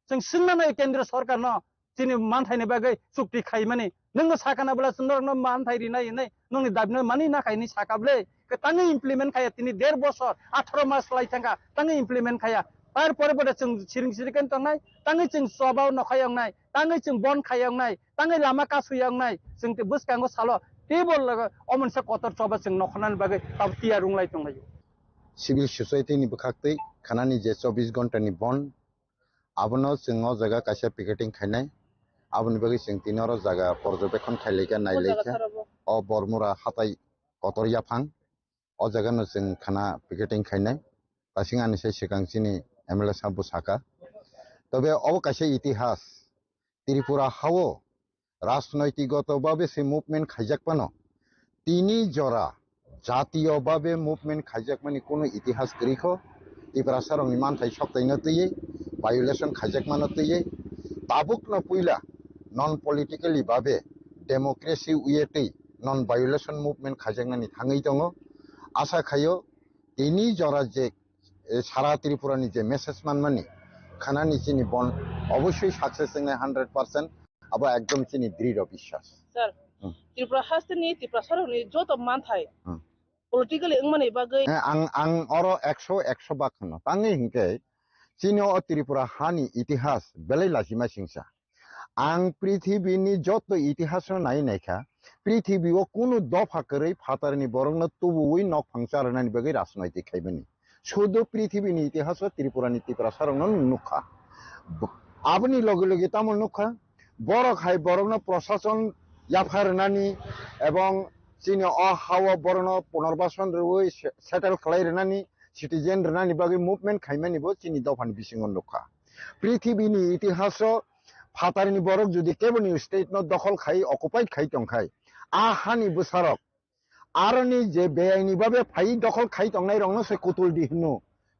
जों सोंनो नायो केन्द्र सरकार न चिनि मानथायनि बागै चुक्ति खाय माने नों साखानाब्ला सुन्दरनो मानथायरि नाय नै नोंनि दाबनो मानि नाखायनि साखाब्ले तांगै इमप्लिमेन्ट खाया तिनि 1.5 বছর 18 मास लाइथांगा तांगै इमप्लिमेन्ट खाया তারপরে বড় जों सिरिं सिरिकेन तंनाय तांगै जों सबाव नखायंनाय तांगै जों बन खायंनाय तांगै लामा कासुयंनाय जों ते बुसकांगो सालो टेबल अमनसे कतर सबा जों नखनान बागै ताब तिया रुंलाय तंलायो सिविल सोसाइटी नि बखाक्तै खानानि जे 24 घन्टानि बन आबनो जों जायगा कासे पिकेटिं खायनाय आबनि बागै जों तिनर जायगा पर्यवेक्षण खायलेका नायलेका अ बरमुरा हाताय कतरिया फां अ जायगानो जों खाना पिकेटिं खायनाय तासिंगानि से सिगांसिनि एमएलए साबु साका तबे अवकाशे इतिहास त्रिपुरा हाओ राजनैतिकगतभावे से मुभमेंट खाइजाकपानो तिनि जरा जातीयभावे मुभमेंट खाइजाकमानि कोनो इतिहास गैखो त्रिपुरा सारंनि मानथाय सप्तायनो तैयै भायोलेशन खाइजाकमानो तैयै ताबुकनो पुइला नन पलिटिकली भावे डेमोक्रेसी उयेतै नन भायोलेशन मुभमेंट खाइजाकनानि थाङै दङ आशा खायो तिनि जरा जे सारा त्रिपुरानि जे मेसेज मानमानि खानानि चिनि बन अवश्य सक्सेस जोंने 100% अब एकदम चिनि दृढ़ विश्वास सर त्रिपुरा हास्टनि त्रिपुरा सरनि जत मानथाय पलिटिकली इंमानि बागै आं अरो 100 बाखनो तांगै हिंके चिनि अ त्रिपुरा हानि इतिहास बेलै लाजिमा सिंसा आं पृथ्वीनि जत इतिहास नाय नायखा पृथ्वीयाव कोनो दफा करै फातारनि बरंनो तुबुयै नक फांसारनानि बागै राजनैतिक खायबनि शुद्ध पृथ्वीनि इतिहास त्रिपुरानि त्रिपुरा सारंनो नुखा आबनि लगे लगे तामल नुखा बर खाय बरंनो प्रशासन याफारनानि एवं चिनि अ हावा बरनो पुनर्बासन रवै सेटल खालायरनानि सिटिजेन रनानि बागै मुभमेंट खायमानिबो चिनि दफानि बिसिङाव नुखा पृथ्वीनि इतिहास फातारनि बरक जुदि केबनि स्टेट न दखल खाय अकुपाइड खाय तंखाय आ हानि बोसारक आरनि जे बेआइनि बाबे फाइ दखल खाय तंनाय रंनो से कुतुल दिहनु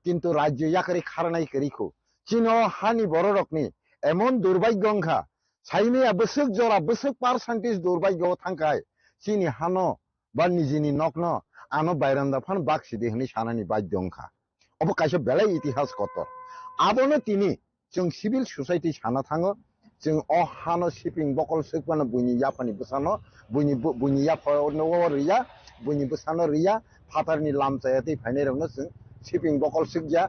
किन्तु राज्य याकरि खारनाय करिखौ चिनो हानि बररकनि एमन दुर्भाग्यंखा साइमेया बसुक जरा बसुक पार्सेंटेज दुर्भाग्य थांखाय चिनि हानो बा निजिनि नकनो आनो बायरान्दा फान बाक्सि देहनि सानानि बाध्यंखा अब कायसे बेले इतिहास कतर आबनो तिनि जों सिविल सोसाइटी साना थाङो जों अ हानो शिपिं बकल सुकबानो बुनि याफानि बसानो बुनि याफानो रिया बुनि बसानो रिया फातारनि लामजायातै फाइनायरावनो जों शिपिं बकल सुकया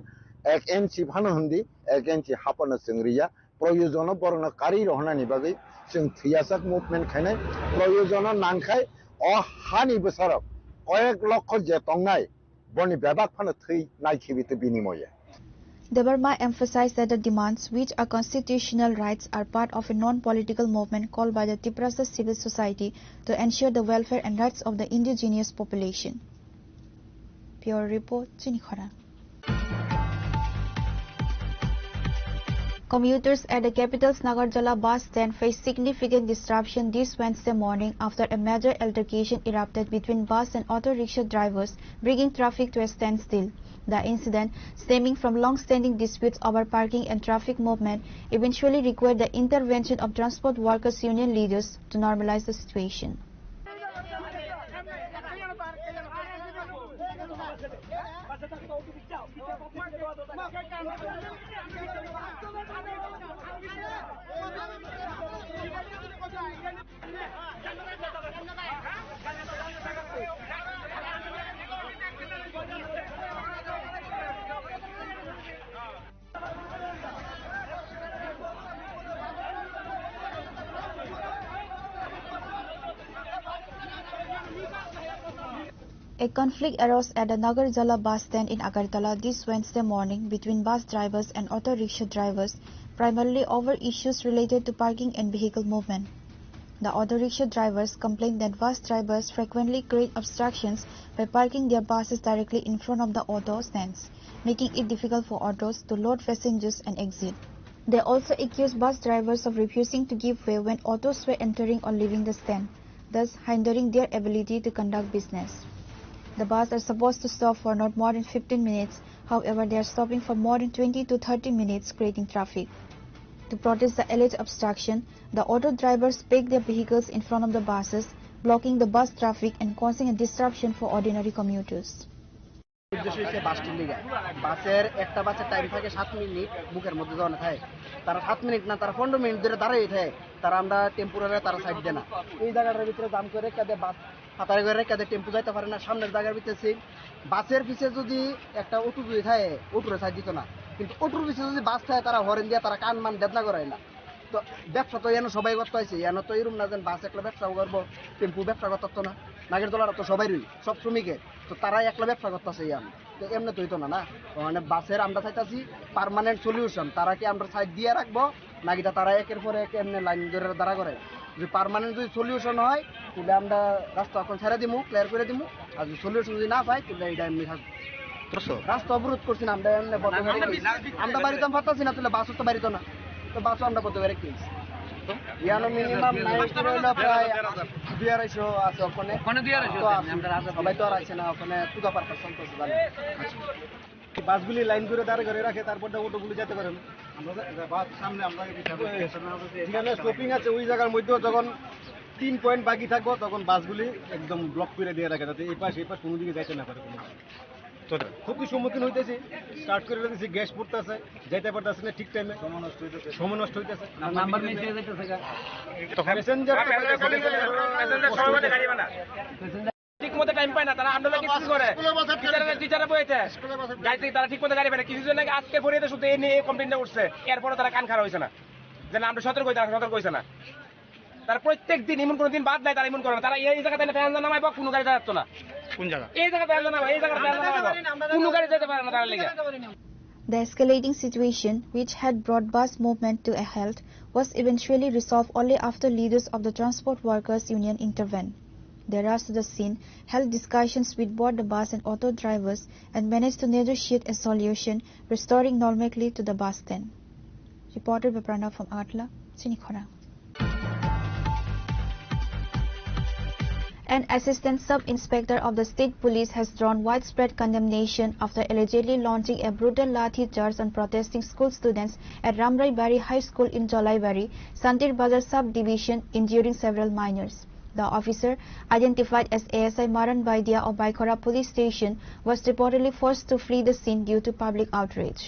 1 इंची फानो हन्दी 1 इंची हाफानो जों रिया प्रयोजन बरनो कारि रहनानि बागै जों थियासाक मुभमेंट खायनाय प्रयोजन नांखाय अ हानि बसाराव कयेक लक्ष जे तंनाय बनि बेबाक फानो थै नायखिबिते बिनिमये Debarma emphasized that the demands, which are constitutional rights, are part of a non-political movement called by the Tiprasa civil society to ensure the welfare and rights of the indigenous population. Pure report, Chinikhara. Commuters at the capital's Nagarjala bus stand faced significant disruption this Wednesday morning after a major altercation erupted between bus and auto rickshaw drivers, bringing traffic to a standstill. The incident, stemming from long-standing disputes over parking and traffic movement, eventually required the intervention of transport workers' union leaders to normalize the situation. A conflict arose at the Nagarjala bus stand in Agartala this Wednesday morning between bus drivers and auto rickshaw drivers, primarily over issues related to parking and vehicle movement. The auto rickshaw drivers complained that bus drivers frequently create obstructions by parking their buses directly in front of the auto stands, making it difficult for autos to load passengers and exit. They also accused bus drivers of refusing to give way when autos were entering or leaving the stand, thus hindering their ability to conduct business. The buses are supposed to stop for not more than 15 minutes, however they are stopping for more than 20 to 30 minutes, creating traffic. To protest the alleged obstruction, the auto drivers parked their vehicles in front of the buses, blocking the bus traffic and causing a disruption for ordinary commuters. উদ্দেশ্য হচ্ছে বাসটির লিগা বাসের একটা বাসের time থাকে 7 minute বুকের মধ্যে যাওয়া থাকে তারা 7 মিনিট না তারা 15 মিনিট ধরে দাঁড়িয়ে থাকে তারা আমরা টেম্পোরারি তারা সাইড দেয় না এই জায়গাটার ভিতরে জাম করে কাদে বাস হাতারে করে কাদে টেম্পো যাইতে পারে না সামনের জায়গার ভিতরে বাসের পিছে যদি একটা অটো যদি থাকে অটোরে সাইড দিত না কিন্তু অটোর পিছে যদি বাস থাকে তারা হরেন দিয়ে তারা কান মান দেবনা করে না তো ব্যবসা তো এনে সবাই করতে হয়েছে এনে তো এরকম না যেন বাস একলা ব্যবসা করবো টেম্পো ব্যবসা করতে না নাগেরতলার তো সবাই রই সব শ্রমিকের তো তারাই একলা ব্যবসা করতেছে তো এমনি তো হইতো না না মানে বাসের আমরা চাইতেছি পার্মানেন্ট সলিউশন তারা কি আমরা সাইড দিয়ে রাখবো নাকি তারা একের পর এক এমনি লাইন ধরে দাঁড়া করে যদি পার্মানেন্ট যদি সলিউশন হয় তাহলে আমরা রাস্তা এখন ছেড়ে দিমু ক্লিয়ার করে দিমু আর যদি সলিউশন যদি না পাই তাহলে এটা এমনি থাকবো রাস্তা অবরোধ করছি না আমরা এমনি আমরা বাড়িতে পারতাছি না তাহলে বাসও তো বাড়িতো না তো বাসও আমরা বলতে পারি কি মিনিমাম প্রায় 2,200 আছে ওখানে সবাই তো আর আছে না ওখানে পূজা পারপাস চলতেছে বাসগুলি লাইন করে দাঁড় করে রাখে তারপর অটোগুলি যেতে পারে না সামনে আমরা যেখানে স্টপিং আছে ওই জায়গার মধ্যে যখন 3 পয়েন্ট বাকি থাকবো তখন বাসগুলি একদম ব্লক করে দিয়ে রাখে যাতে এই পাশ কোনো দিকে যাইতে না পারে ক্ষতির সম্মুখীন হইতেছি স্টার্ট করে দিয়েছি গ্যাস পড়তেছে যাইতে পারতেছে না ঠিক টাইমে সময় নষ্ট হইতেছে নাম্বার মিস হয়ে যাইতেছে ঠিক মতো টাইম পায় না তারা আন্দোলন কিছু করে টিচারে বইতে গাড়ি তারা ঠিক মতো গাড়ি পায় না কিছু জন আজকে পরিয়ে শুধু এই নিয়ে কমপ্লেনটা উঠছে এরপরে তারা কান খারাপ হয়েছে না যেন আমরা সতর্ক হয়েছে না তারা প্রত্যেক দিন এমন কোনো দিন বাদ নাই তারা এমন করে না তারা এই জায়গাতে ফ্যান নামাইব কোনো গাড়ি যাচ্ছে না কোন জায়গা এই জায়গাতে ফ্যান নামাইব এই জায়গাতে ফ্যান নামাইব কোনো গাড়ি যেতে পারে না তারা লেগে The escalating situation, which had brought bus movement to a halt, was eventually resolved only after leaders of the Transport Workers Union intervened. They rushed to the scene, held discussions with both the bus and auto drivers, and managed to negotiate a solution, restoring normality to the bus stand. Reported by Pranav from Atla, Sinikhora. An assistant sub-inspector of the state police has drawn widespread condemnation after allegedly launching a brutal lathi charge on protesting school students at Ramrai Bari High School in Jolaibari, Santir Bazar sub-division, injuring several minors. The officer, identified as ASI Maran Baidia of Baikora police station, was reportedly forced to flee the scene due to public outrage.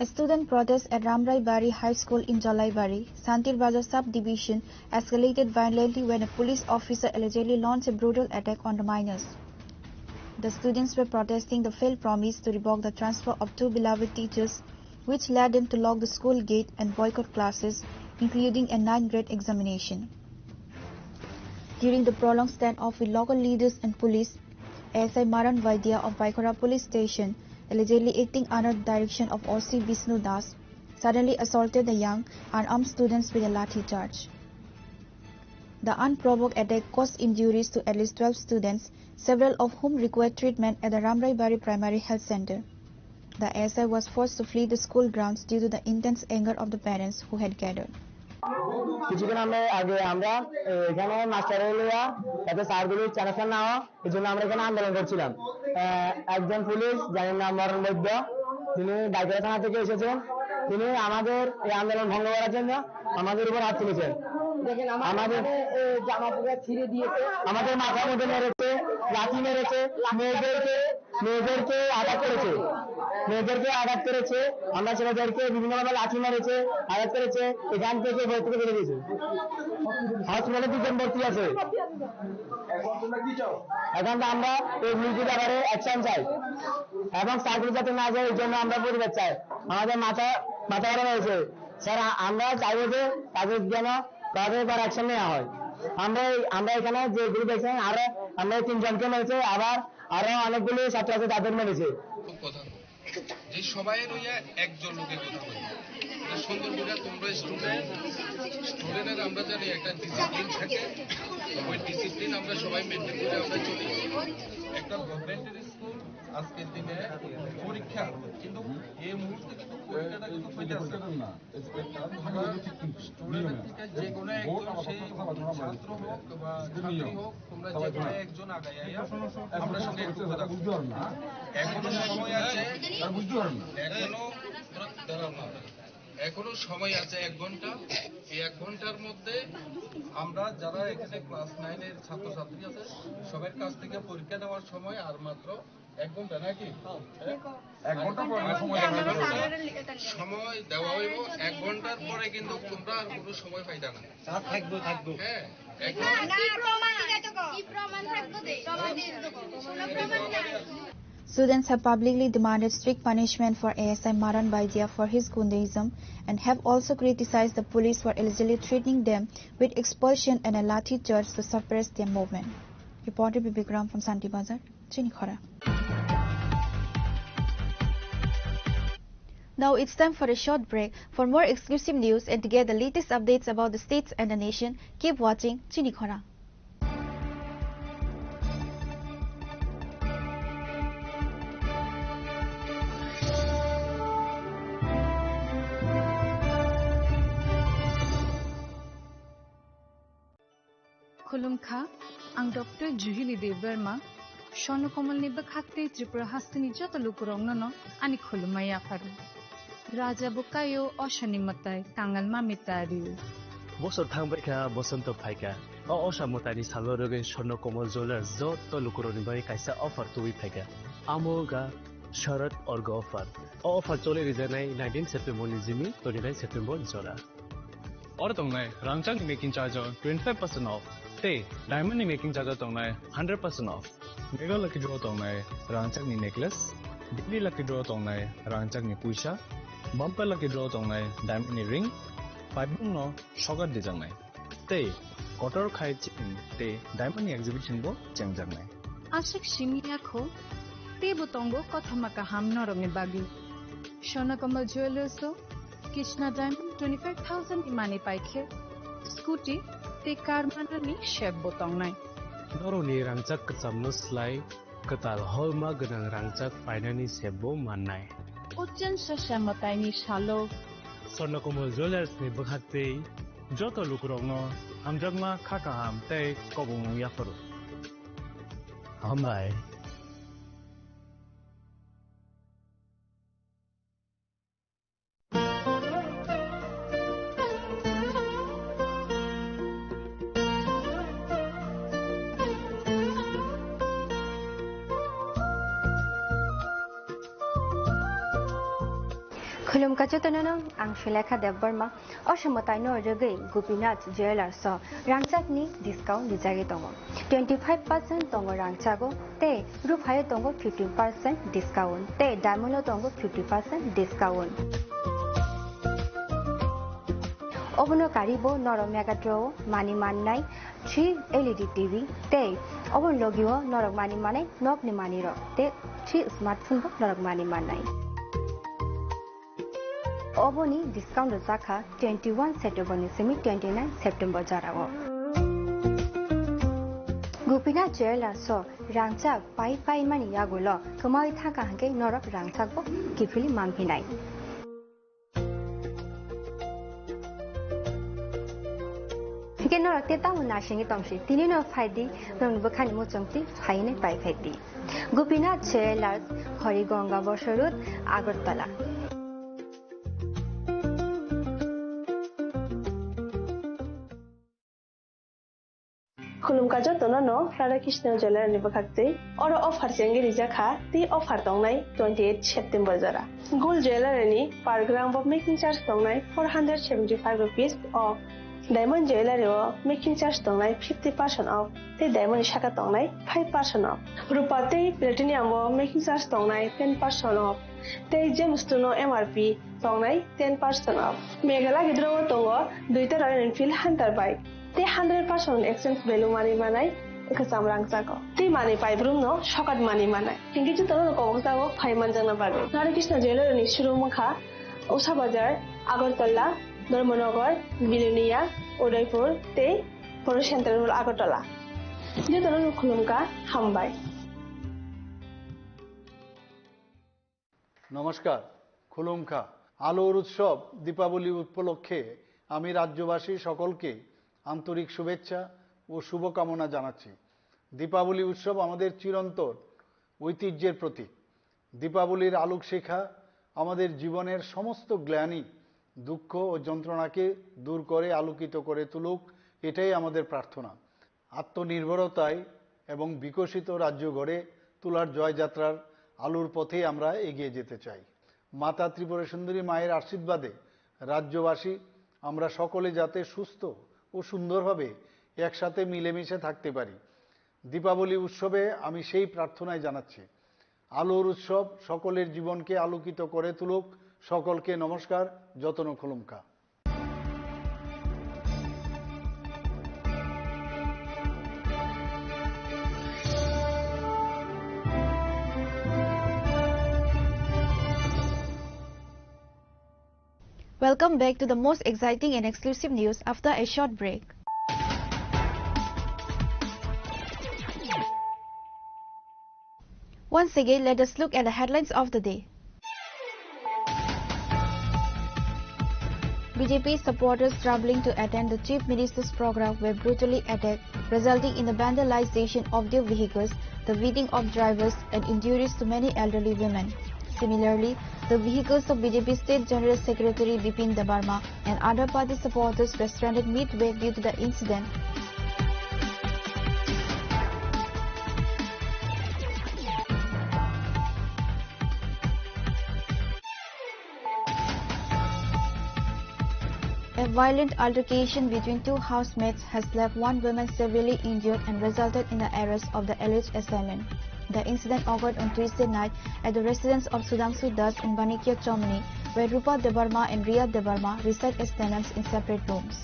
A student protest at Ramrai Bari High School in Jolaibari, Santir Bazar sub-division, escalated violently when a police officer allegedly launched a brutal attack on the minors. The students were protesting the failed promise to revoke the transfer of 2 beloved teachers, which led them to lock the school gate and boycott classes, including a 9th grade examination. During the prolonged standoff with local leaders and police, ASI Maran Vaidya of Baikora police station, allegedly acting under the direction of OC Vishnu Das, suddenly assaulted the young, unarmed students with a lathi charge. The unprovoked attack caused injuries to at least 12 students, several of whom required treatment at the Ramrai Bari Primary Health Center. The ASI was forced to flee the school grounds due to the intense anger of the parents who had gathered. কিছুদিন আগে আমরা এখানে মাস্টারের লইয়া তাতে স্যারগুলির চালাচাল নেওয়া এই জন্য আমরা এখানে আন্দোলন করছিলাম। একজন পুলিশ যার নাম মরণ বৈদ্য তিনি ডাইকেরা থানা থেকে এসেছেন। তিনি আমাদের এই আন্দোলন ভঙ্গ করার জন্য আমাদের উপর হাত তুলেছেন। আমাদের জামা কাপড় ছিঁড়ে দিয়েছে, আমাদের মাথার মধ্যে মেরেছে, লাঠি মেরেছে, মেয়েদেরকে আঘাত করেছে, আমরা ছেলেদেরকে বিভিন্নভাবে লাঠি মেরেছে, আঘাত করেছে, এখান থেকে ভর্তি করে দিয়েছে। হসপিটালে 2 জন ভর্তি আছে। এখন আমরা এই মিউজিক ব্যাপারে অ্যাকশন চাই এবং চাকরি যাতে না যায় এই জন্য আমরা প্রতিবাদ চাই। আমাদের মাথা গরম হয়েছে স্যার, আমরা চাইবো যে তাদের যেন তাদের উপর অ্যাকশন নেওয়া হয়। আমরা এখানে যে গ্রুপ দেখছেন আরো আমরা 3 জনকে মেরেছে, আবার আরো অনেকগুলো ছাত্র আছে তাদের মেরেছে। যে সবাই রইয়া একজন লোকের কথা বলি সুন্দর করে তোমরা স্টুডেন্টের আমরা জানি একটা ডিসিপ্লিন থাকে, ওই ডিসিপ্লিন আমরা সবাই মেনটেন করে আমরা চলি। একটা গভর্নমেন্টের স্কুল আজকের দিনে পরীক্ষা, কিন্তু এই মুহূর্তে কিন্তু পরীক্ষাটা কিন্তু হইতেছে না। স্টুডেন্টের থেকে যে কোনো একজন, সেই ছাত্র হোক বা ছাত্রী হোক, তোমরা যে কোনো একজন আগায় আমরা সঙ্গে একটু কথা বুঝতে পারো না। এখনো সময় আছে, এখনো সময় আছে 1 ঘন্টা। এই 1 ঘন্টার মধ্যে আমরা যারা এখানে ক্লাস 9-এর ছাত্রছাত্রী আছে সবার কাছ থেকে পরীক্ষা দেওয়ার সময় আর মাত্র 1 ঘন্টা, নাকি 1 ঘন্টা সময় দেওয়া হইব। 1 ঘন্টার পরে কিন্তু তোমরা আর কোনো সময় পাইতা না। থাকবো হ্যাঁ, Students have publicly demanded strict punishment for ASI Maran Baidia for his Gundaism and have also criticized the police for allegedly threatening them with expulsion and a lathi charge to suppress their movement. Reporter Bibikram from Santi Bazar, Chinikhara. Now it's time for a short break. For more exclusive news and to get the latest updates about the states and the nation, keep watching Chinikhara. खुलुमखा आं doctor जुहिली Debbarma स्वर्णकमलनि बखाते Tripura हास्तिनि जत लुकुरंगनो आनि खुलुमाया फारु राजा Bukayo अशनिमताय कांगाल मामितारिउ বছর থাংবাইকা বসন্ত ফাইকা অসামতানি সালরগে Swarnakamal jewellers যত লুকুরনি by কাইসা offer তুই ফাইকা আমোগা শরৎ org offer চলে রিজানাই 19 September Jimmy 29 September জরা और तंगनाय रांगचाक मेकिंग चार्ज 25% ऑफ ते डायमंड नि मेकिंग चार्ज तंगनाय 100% ऑफ मेगा लकी ड्रॉ तंगनाय रांगचाक नि नेकलेस दिल्ली लकी ड्रॉ तंगनाय रांगचाक नि पुइसा बम्पर लकी ड्रॉ तंगनाय डायमंड नि रिंग पाइबुं नो शगर दिजांनाय ते कटर खाइ चिन ते डायमंड नि एग्जिबिशन बो चेंगजांनाय आशिक सिंगियाखो ते बतंगो कथमाका हाम नरंगे बागी स्वर्णकमल jewellers Krishna Diamond 25,000 imani paikhe scooty te car manani chef botong nai Doroni rangchak kacamno slai katal holma ganang rangchak painani sebo mannai Uchen sasamatai ni salo Swarnakomal Jewelers ni bakhate joto lukurongno hamjagma khakaham tei kobong yafaru Hambai खुलुम कचतननो आं Sulekha Debbarma असमताइनो रगै Gopinath jewellers रांगचाकनि discount दिजागे दङ 25% दङ रांगचागो ते रुफायो दङ 15% discount ते डायमंडो दङ 50% discount अबनो कारिबो नरम मेगाट्रो मानि माननाय 3 LED टीवी ते अबन लगियो नरक मानि माने नकनि मानिरो ते 3 स्मार्टफोन बो नरक मानि माननाय Oboni discount zaka 21 September ni semi 29 September jarago. Gopina Jewelers so rangchak pai mani yagulo kamai thaka hangke norak rangchak bo kifili mangpinai. Hingga norak te tamu nasingi tomsi tini no faidi nong bukan mo chongti faine pai faidi. Gopinath Jewellers Horigonga Borsarut Agartala. खुलुमका जतन न Radhakrishna jeweller नि बखाक्ते और offer चेंगे रिजाखा ती offer तंगनाय 28 September जरा gold jeweller नि per gram off making charge तंगनाय 475 रुपीस ऑफ डायमंड ज्वेलर ओ मेकिंग चार्ज तंगनाय 50% ऑफ ते डायमंड शाखा तंगनाय 5% ऑफ रुपा ते प्लेटिनियम ओ मेकिंग चार्ज तंगनाय 10% ऑफ ते जेम्स टुनो एमआरपी तंगनाय 10% ऑफ मेघाला गिद्रो तंगो दुइता रॉयल एनफील्ड हंटर बाइक ते 100% एक्सचेंज वैल्यू मानी मानाय एकसाम रांगजागो ते माने पाइब्रुम नो शकात मानी मानाय हिंगे जो तनो कबजागो फाइमान जाना बागे राधाकृष्ण ज्वेलर नि शुरू मुखा उषा बाजार आगरतला धर्मनगर बिलुनिया उदयपुर ते बर सेंट्रल आगरतला जो तनो खुलुमका हामबाय নমস্কার খুলুমখা আলোর উৎসব দীপাবলি উপলক্ষে আমি রাজ্যবাসী সকলকে আন্তরিক শুভেচ্ছা ও শুভকামনা জানাচ্ছি। দীপাবলি উৎসব আমাদের চিরন্তন ঐতিহ্যের প্রতীক। দীপাবলির আলোক শিখা আমাদের জীবনের সমস্ত গ্লানি দুঃখ ও যন্ত্রণাকে দূর করে আলোকিত করে তুলুক, এটাই আমাদের প্রার্থনা। আত্মনির্ভরতায় এবং বিকশিত রাজ্য গড়ে তোলার জয়যাত্রার আলোর পথে আমরা এগিয়ে যেতে চাই। মাতা ত্রিপুরা সুন্দরী মায়ের আশীর্বাদে রাজ্যবাসী আমরা সকলে যাতে সুস্থ ও সুন্দরভাবে একসাথে মিলেমিশে থাকতে পারি। দীপাবলি উৎসবে আমি সেই প্রার্থনাই জানাচ্ছি। আলোর উৎসব সকলের জীবনকে আলোকিত করে তুলুক। সকলকে নমস্কার। যতন খুলুমকা। Welcome back to the most exciting and exclusive news after a short break. Once again, let us look at the headlines of the day. BJP supporters traveling to attend the Chief Minister's program were brutally attacked, resulting in the vandalization of their vehicles, the beating of drivers, and injuries to many elderly women. Similarly, the vehicles of BJP State General Secretary Bipin Debarma and other party supporters were stranded midway due to the incident. A violent altercation between two housemates has left one woman severely injured and resulted in the arrest of the alleged assailant. The incident occurred on Tuesday night at the residence of Sudhanshu Das in Banikia Chomni, where Rupa Debarma and Riya Debarma reside as tenants in separate rooms.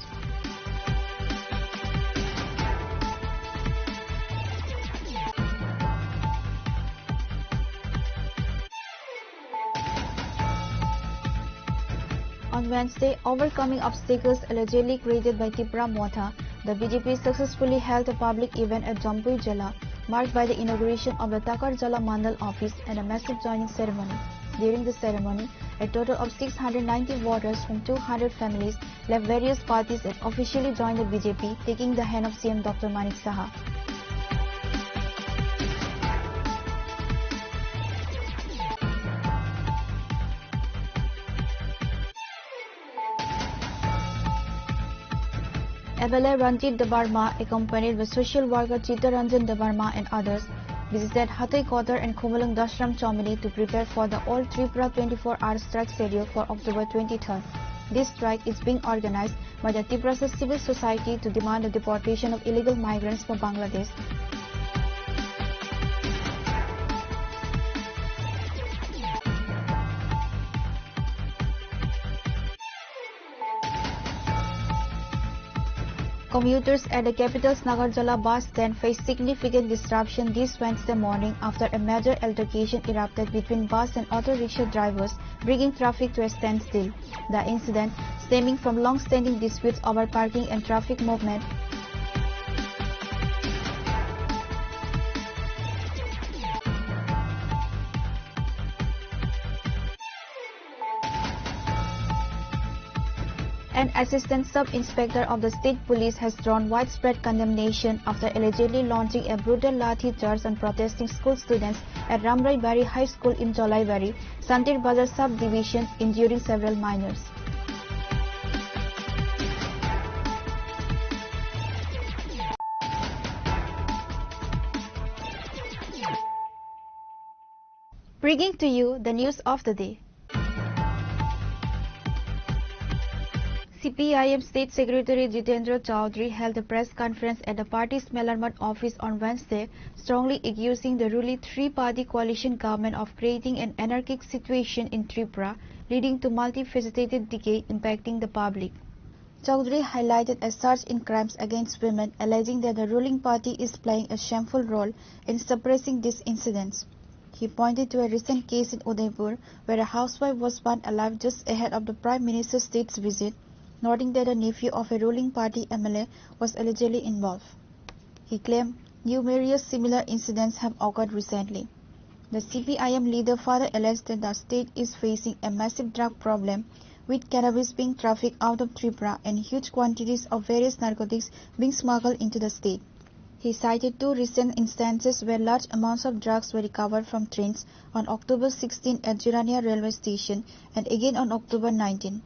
On Wednesday, overcoming obstacles allegedly created by Tipra Motha, the BJP successfully held a public event at Jampui Jala, marked by the inauguration of the Takar Jala Mandal office and a massive joining ceremony. During the ceremony, a total of 690 voters from 200 families left various parties and officially joined the BJP, taking the hand of CM Dr. Manik Saha. MLA Ranjit Debarma, accompanied by social worker Chittaranjan Debarma and others, visited Hatay Kotar and Khumalung Dashram Chomini to prepare for the All Tripura 24-hour strike schedule for October 23rd. This strike is being organized by the Tiprasa Civil Society to demand the deportation of illegal migrants from Bangladesh. Commuters at the capital's Nagarjala bus stand faced significant disruption this Wednesday morning after a major altercation erupted between bus and auto rickshaw drivers, bringing traffic to a standstill. The incident, stemming from long-standing disputes over parking and traffic movement, An assistant sub-inspector of the state police has drawn widespread condemnation after allegedly launching a brutal lathi charge on protesting school students at Ramrai Bari High School in Jolai Bari, Santir Bazar subdivision, injuring several minors. Bringing to you the news of the day. CPIM State Secretary Jitendra Chowdhury held a press conference at the party's Melarmat office on Wednesday, strongly accusing the ruling three-party coalition government of creating an anarchic situation in Tripura, leading to multifaceted decay impacting the public. Chowdhury highlighted a surge in crimes against women, alleging that the ruling party is playing a shameful role in suppressing these incidents. He pointed to a recent case in Udaipur where a housewife was burned alive just ahead of the Prime Minister's state's visit, noting that a nephew of a ruling party MLA was allegedly involved. He claimed numerous similar incidents have occurred recently. The CPIM leader further alleged that the state is facing a massive drug problem, with cannabis being trafficked out of Tripura and huge quantities of various narcotics being smuggled into the state. He cited two recent instances where large amounts of drugs were recovered from trains on October 16 at Jirania railway station and again on October 19.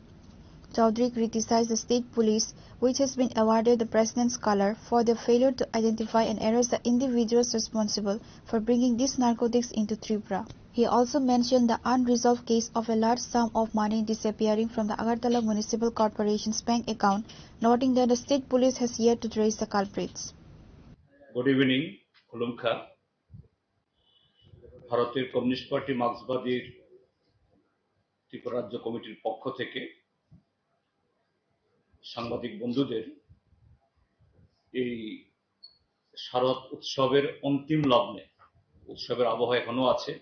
Chowdhury criticized the state police, which has been awarded the President's Colour, for their failure to identify and arrest the individuals responsible for bringing these narcotics into Tripura. He also mentioned the unresolved case of a large sum of money disappearing from the Agartala Municipal Corporation's bank account, noting that the state police has yet to trace the culprits. Good evening, Kulumka. ভারতের communist party মার্ক্সবাদীর Tripura রাজ্য কমিটির পক্ষ থেকে সাংবাদিক বন্ধুদের এই শারদ উৎসবের অন্তিম লগ্নে, উৎসবের আবহাওয়া এখনো আছে,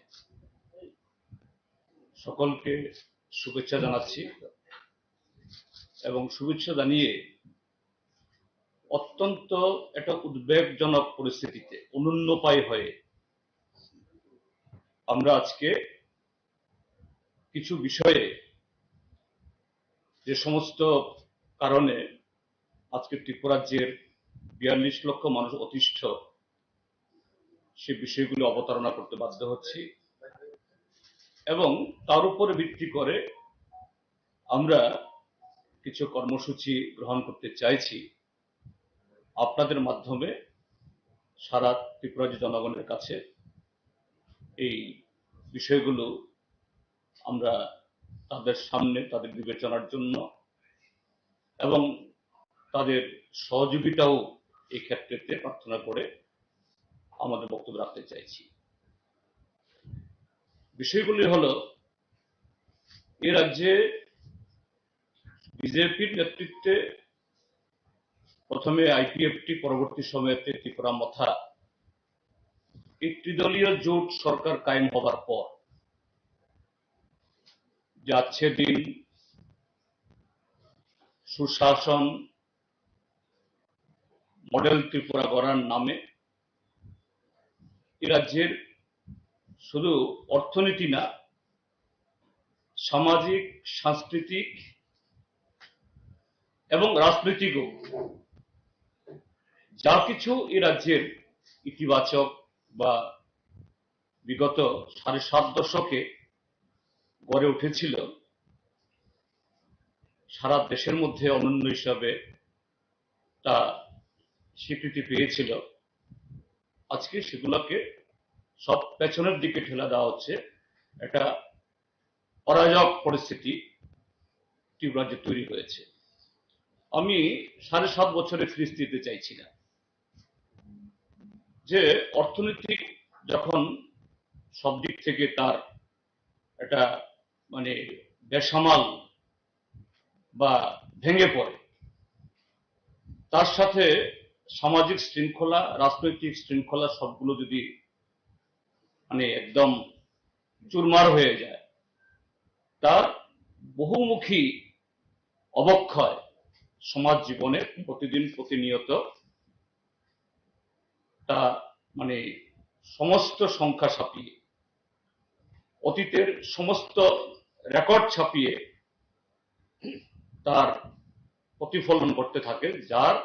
সকলকে শুভেচ্ছা জানাচ্ছি এবং শুভেচ্ছা জানিয়ে অত্যন্ত একটা উদ্বেগজনক পরিস্থিতিতে অনুন্নপায় হয়ে আমরা আজকে কিছু বিষয়ে যে সমস্ত কারণে আজকে ত্রিপুরা রাজ্যের ৪২ লক্ষ মানুষ অতিষ্ঠ, সে বিষয়গুলো অবতারণা করতে বাধ্য হচ্ছি এবং তার উপরে ভিত্তি করে আমরা কিছু কর্মসূচি গ্রহণ করতে চাইছি আপনাদের মাধ্যমে সারা ত্রিপুরার জনগণের কাছে এই বিষয়গুলো আমরা তাদের সামনে তাদের বিবেচনার জন্য এবং তাদের সহযোগিতাও এই ক্ষেত্রে প্রার্থনা করে আমাদের বক্তব্য রাখতে চাইছি। বিষয়গুলি হলো, এ রাজ্যে বিজেপির নেতৃত্বে প্রথমে আইপিএফটি, পরবর্তী সময়েতে ত্রিপুরা মথা, এই ত্রিদলীয় জোট সরকার কায়েম হবার পর যাচ্ছে দিন সুশাসন মডেল ত্রিপুরা গড়ার নামে এ রাজ্যের শুধু অর্থনীতি না, সামাজিক, সাংস্কৃতিক এবং রাজনৈতিকও যা কিছু এ রাজ্যের ইতিবাচক বা বিগত ৭.৫ দশকে গড়ে উঠেছিল, সারা দেশের মধ্যে অনন্য হিসাবে তা স্বীকৃতি পেয়েছিল, আজকে সেগুলোকে সব পেছনের দিকে ঠেলা দেওয়া হচ্ছে। একটা অরাজক পরিস্থিতি ত্রিপুরা রাজ্যে তৈরি হয়েছে। আমি ৭.৫ বছরে ফ্রিজ দিতে চাইছি না, যে অর্থনৈতিক যখন সব দিক থেকে তার একটা মানে বেসামাল বা ভেঙে পড়ে, তার সাথে সামাজিক শৃঙ্খলা, রাজনৈতিক শৃঙ্খলা সবগুলো যদি মানে একদম চুরমার হয়ে যায়, তার বহুমুখী অবক্ষয় সমাজ জীবনে প্রতিদিন প্রতিনিয়ত তা মানে সমস্ত সংখ্যা ছাপিয়ে, অতীতের সমস্ত রেকর্ড ছাপিয়ে তার প্রতিফলন করতে থাকে, যার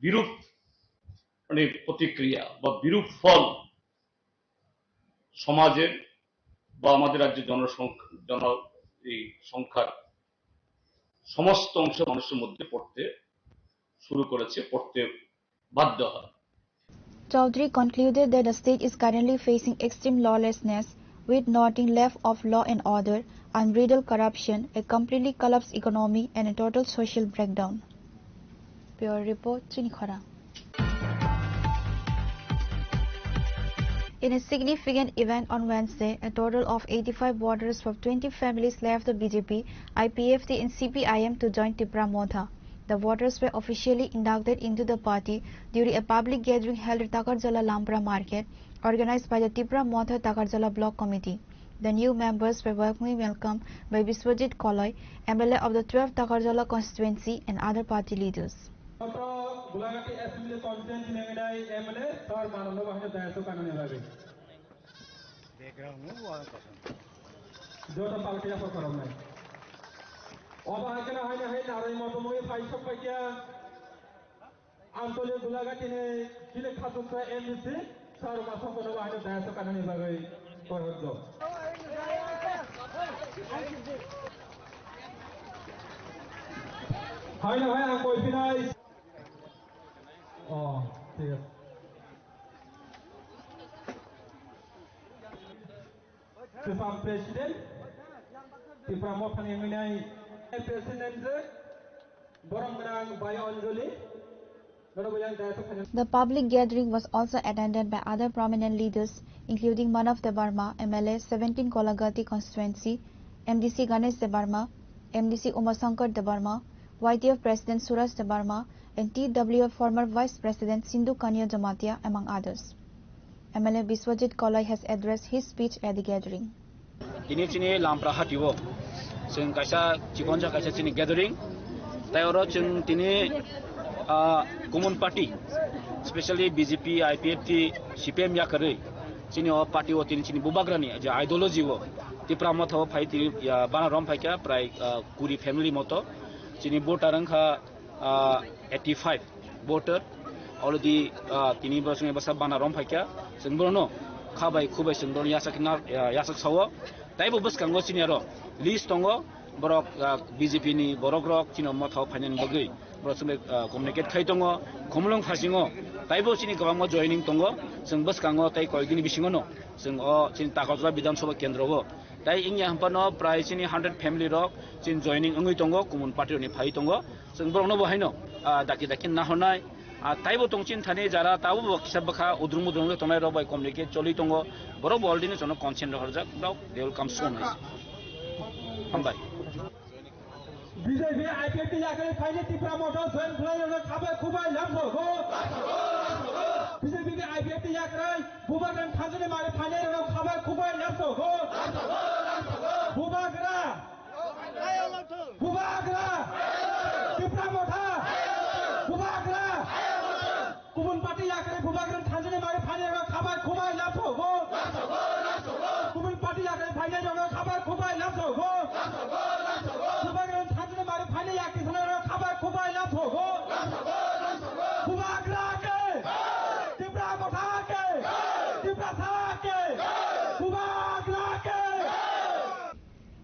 বিরূপ প্রতিক্রিয়া বা বিরূপ ফল সমাজের বা আমাদের রাজ্যের সংখ্যার সমস্ত অংশ মানুষের মধ্যে পড়তে শুরু করেছে, পড়তে বাধ্য হয়। Chaudhary concluded that the state is currently facing extreme lawlessness, with nothing left of law and order, unbridled corruption, a completely collapsed economy, and a total social breakdown. Bureau Report, Chinikhara. In a significant event on Wednesday, a total of 85 voters from 20 families left the BJP, IPFT and CPIM to join Tipra Motha. The voters were officially inducted into the party during a public gathering held at Takarjala Lampra Market, organized by the Tipra Motha Takarjala Block Committee. The new members were warmly welcomed by Biswajit Koloi, MLA of the 12th Takarjala constituency, and other party leaders. President, The public gathering was also attended by other prominent leaders, including Manav Debarma, MLA 17 Kolagati constituency, MDC Ganesh Debarma, MDC Umasankar Debarma, YTF President Suraj Debarma, and TWF former Vice President Sindhu Kanya Jamatia, among others. MLA Biswajit Koloi has addressed his speech at the gathering. Ini sini lampra hatiwo, sing kaisa cikonja kaisa sini gathering, tayoro sing tini common party, especially BJP, IPFT, CPM ya kare, sini o party o tini sini bubagrani, aja ideology wo, Tipra Motha o phai tini bana rom phai kya, pray kuri family moto, sini voter angka 85 voter, already tini bersungai besar bana rom phai kya, sing brono, khabai kubai sing brono yasak sawo. Taibo bus kanggo sini aro list tongo borok BJP ni borok rok chino mothau phainen bagui borok sumbe communicate khai tongo khomlong phasingo taibo sini gabang mo joining tongo sing bus kango tai koigini bisingo no sing o chin Takarjala Bidhan Sabha Kendra go tai ingya hampano prai sini 100 family rok chin joining ngui tongo common party ni phai tongo sing borok no bohaino daki na honai taibo tongchin thane jara tabu kisabakha udrumudrung tonai ro by communicate choli tongo borok boldini jono consent harjak dau they will come soon hambai BJP IPFT yakare phaile Tipra Motha join phalayo khabai khubai lamso go BJP IPFT yakare bubagan thangene mare phaile khabai khubai lamso go bubagra Tipra Motha bubagra Kumun party yakare bubagan thangene mare phaile khabai khubai lamso go Kumun party yakare phaile khabai khubai lamso go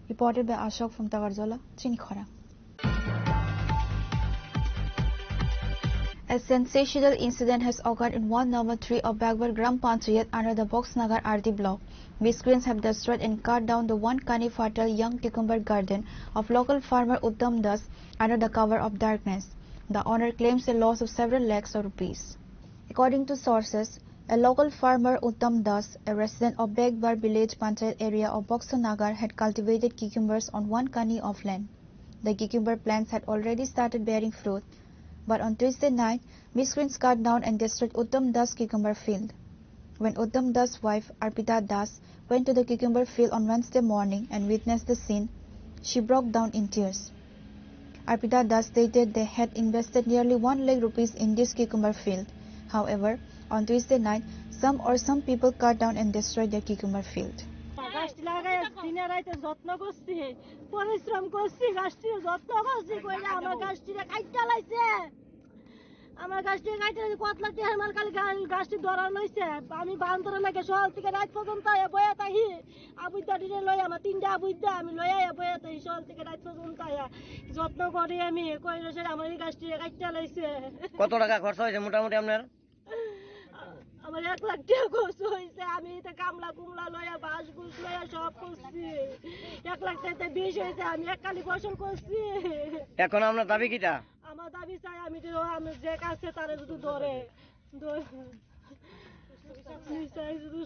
Reported by Ashok from Takarjala, Chinikhara. A sensational incident has occurred in Ward Number 3 of Bagwar Gram Panchayat under the Boxnagar RT block. Miscreants have destroyed and cut down the 1 kani fertile young cucumber garden of local farmer Uttam Das under the cover of darkness. The owner claims a loss of several lakhs of rupees. According to sources, a local farmer Uttam Das, a resident of Bagwar village Panchayat area of Boxnagar, had cultivated cucumbers on 1 kani of land. The cucumber plants had already started bearing fruit, but on Tuesday night, miscreants cut down and destroyed Uttam Das' cucumber field. When Uttam Das' wife, Arpita Das, went to the cucumber field on Wednesday morning and witnessed the scene, she broke down in tears. Arpita Das stated they had invested nearly 1 lakh rupees in this cucumber field. However, on Tuesday night, some people cut down and destroyed their cucumber field. গাছটি লাগাই দিনে রাইতে যত্ন করছি, পরিশ্রম করছি, গাছটির যত্ন করছি, কইলে আমার গাছটিরে কাইটা লাইছে। আমার গাছটি কাইটা কতলা টেহার মাল কালি গাছটি ধরা লইছে। আমি বান্দরে লাগে সকাল থেকে রাত পর্যন্ত বয়া তাহি আবুদ্দা ডিনে লই, আমার 3টা আবুদ্দা আমি লইয়া বয়া তাহি সকাল থেকে রাত পর্যন্ত যত্ন করি আমি, কইলে সে আমার এই গাছটিরে কাইটা লাইছে। কত টাকা খরচ হয়েছে মোটামুটি আপনার? আমার 1 লাখ টাকা খরচ হয়েছে। আমি এটা কামলা কুমলা লইয়া বাঁশ গুছ লইয়া সব করছি, 1 লাখ টাকা 20 হয়েছে। আমি এককালি ফসল করছি। এখন আপনার দাবি কিটা? আমার দাবি চাই আমি যে কাছে তারা যদি ধরে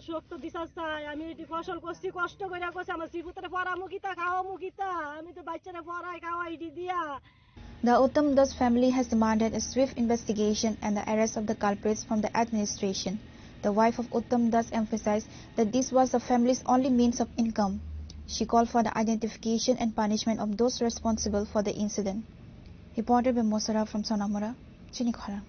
শক্ত বিচার চাই। আমি এটি ফসল করছি, কষ্ট করে করছি। আমার শ্রীপুত্রে পড়া মুখিতা খাওয়া মুখিতা, আমি তো বাচ্চারা পড়াই খাওয়া এটি দিয়া। The Uttam Das family has demanded a swift investigation and the arrest of the culprits from the administration. The wife of Uttam Das emphasized that this was the family's only means of income. She called for the identification and punishment of those responsible for the incident. Reported by Mosara from Sonamura, Chinikhara.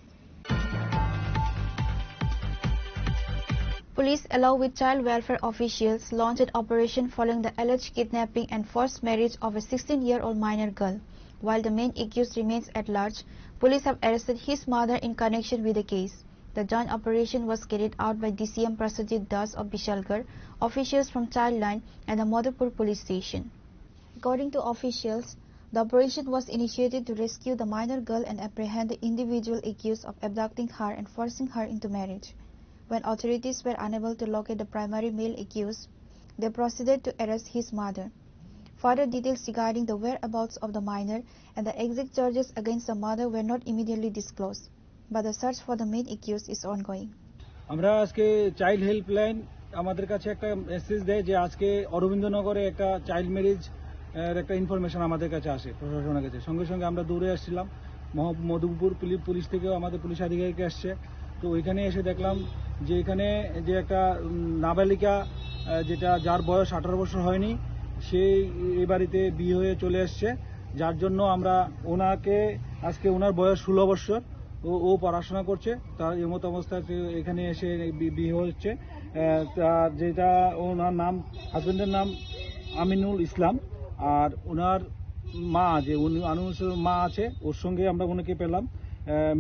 Police, along with child welfare officials, launched an operation following the alleged kidnapping and forced marriage of a 16-year-old minor girl. While the main accused remains at large, police have arrested his mother in connection with the case. The joint operation was carried out by DCM Prasajit Das of Bishalgarh, officials from Childline and the Madhupur police station. According to officials, the operation was initiated to rescue the minor girl and apprehend the individual accused of abducting her and forcing her into marriage. When authorities were unable to locate the primary male accused, they proceeded to arrest his mother. Further details regarding the whereabouts of the minor and the exact charges against the mother were not immediately disclosed, but the search for the main accused is ongoing. আমরা আজকে child helpline আমাদের কাছে একটা message দেয় যে আজকে অরবিন্দনগরে একটা child marriage একটা ইনফরমেশন আমাদের কাছে আসে প্রশাসনের কাছে। সঙ্গে সঙ্গে আমরা দৌড়ে আসছিলাম, মধুপুর পুলিশ থেকেও আমাদের পুলিশ আধিকারিক আসছে। তো ওইখানে এসে দেখলাম যে এখানে যে একটা নাবালিকা যেটা যার বয়স 18 বছর হয়নি, সে এই বাড়িতে বিয়ে হয়ে চলে আসছে, যার জন্য আমরা ওনাকে আজকে ওনার বয়স 16 বছর, ও পড়াশোনা করছে, তার এমত অবস্থায় এখানে এসে বিয়ে হচ্ছে। তার যেটা ওনার নাম, হাজবেন্ডের নাম আমিনুল ইসলাম, আর ওনার মা যে আমিনুল ইসলামের মা আছে, ওর সঙ্গে আমরা ওনাকে পেলাম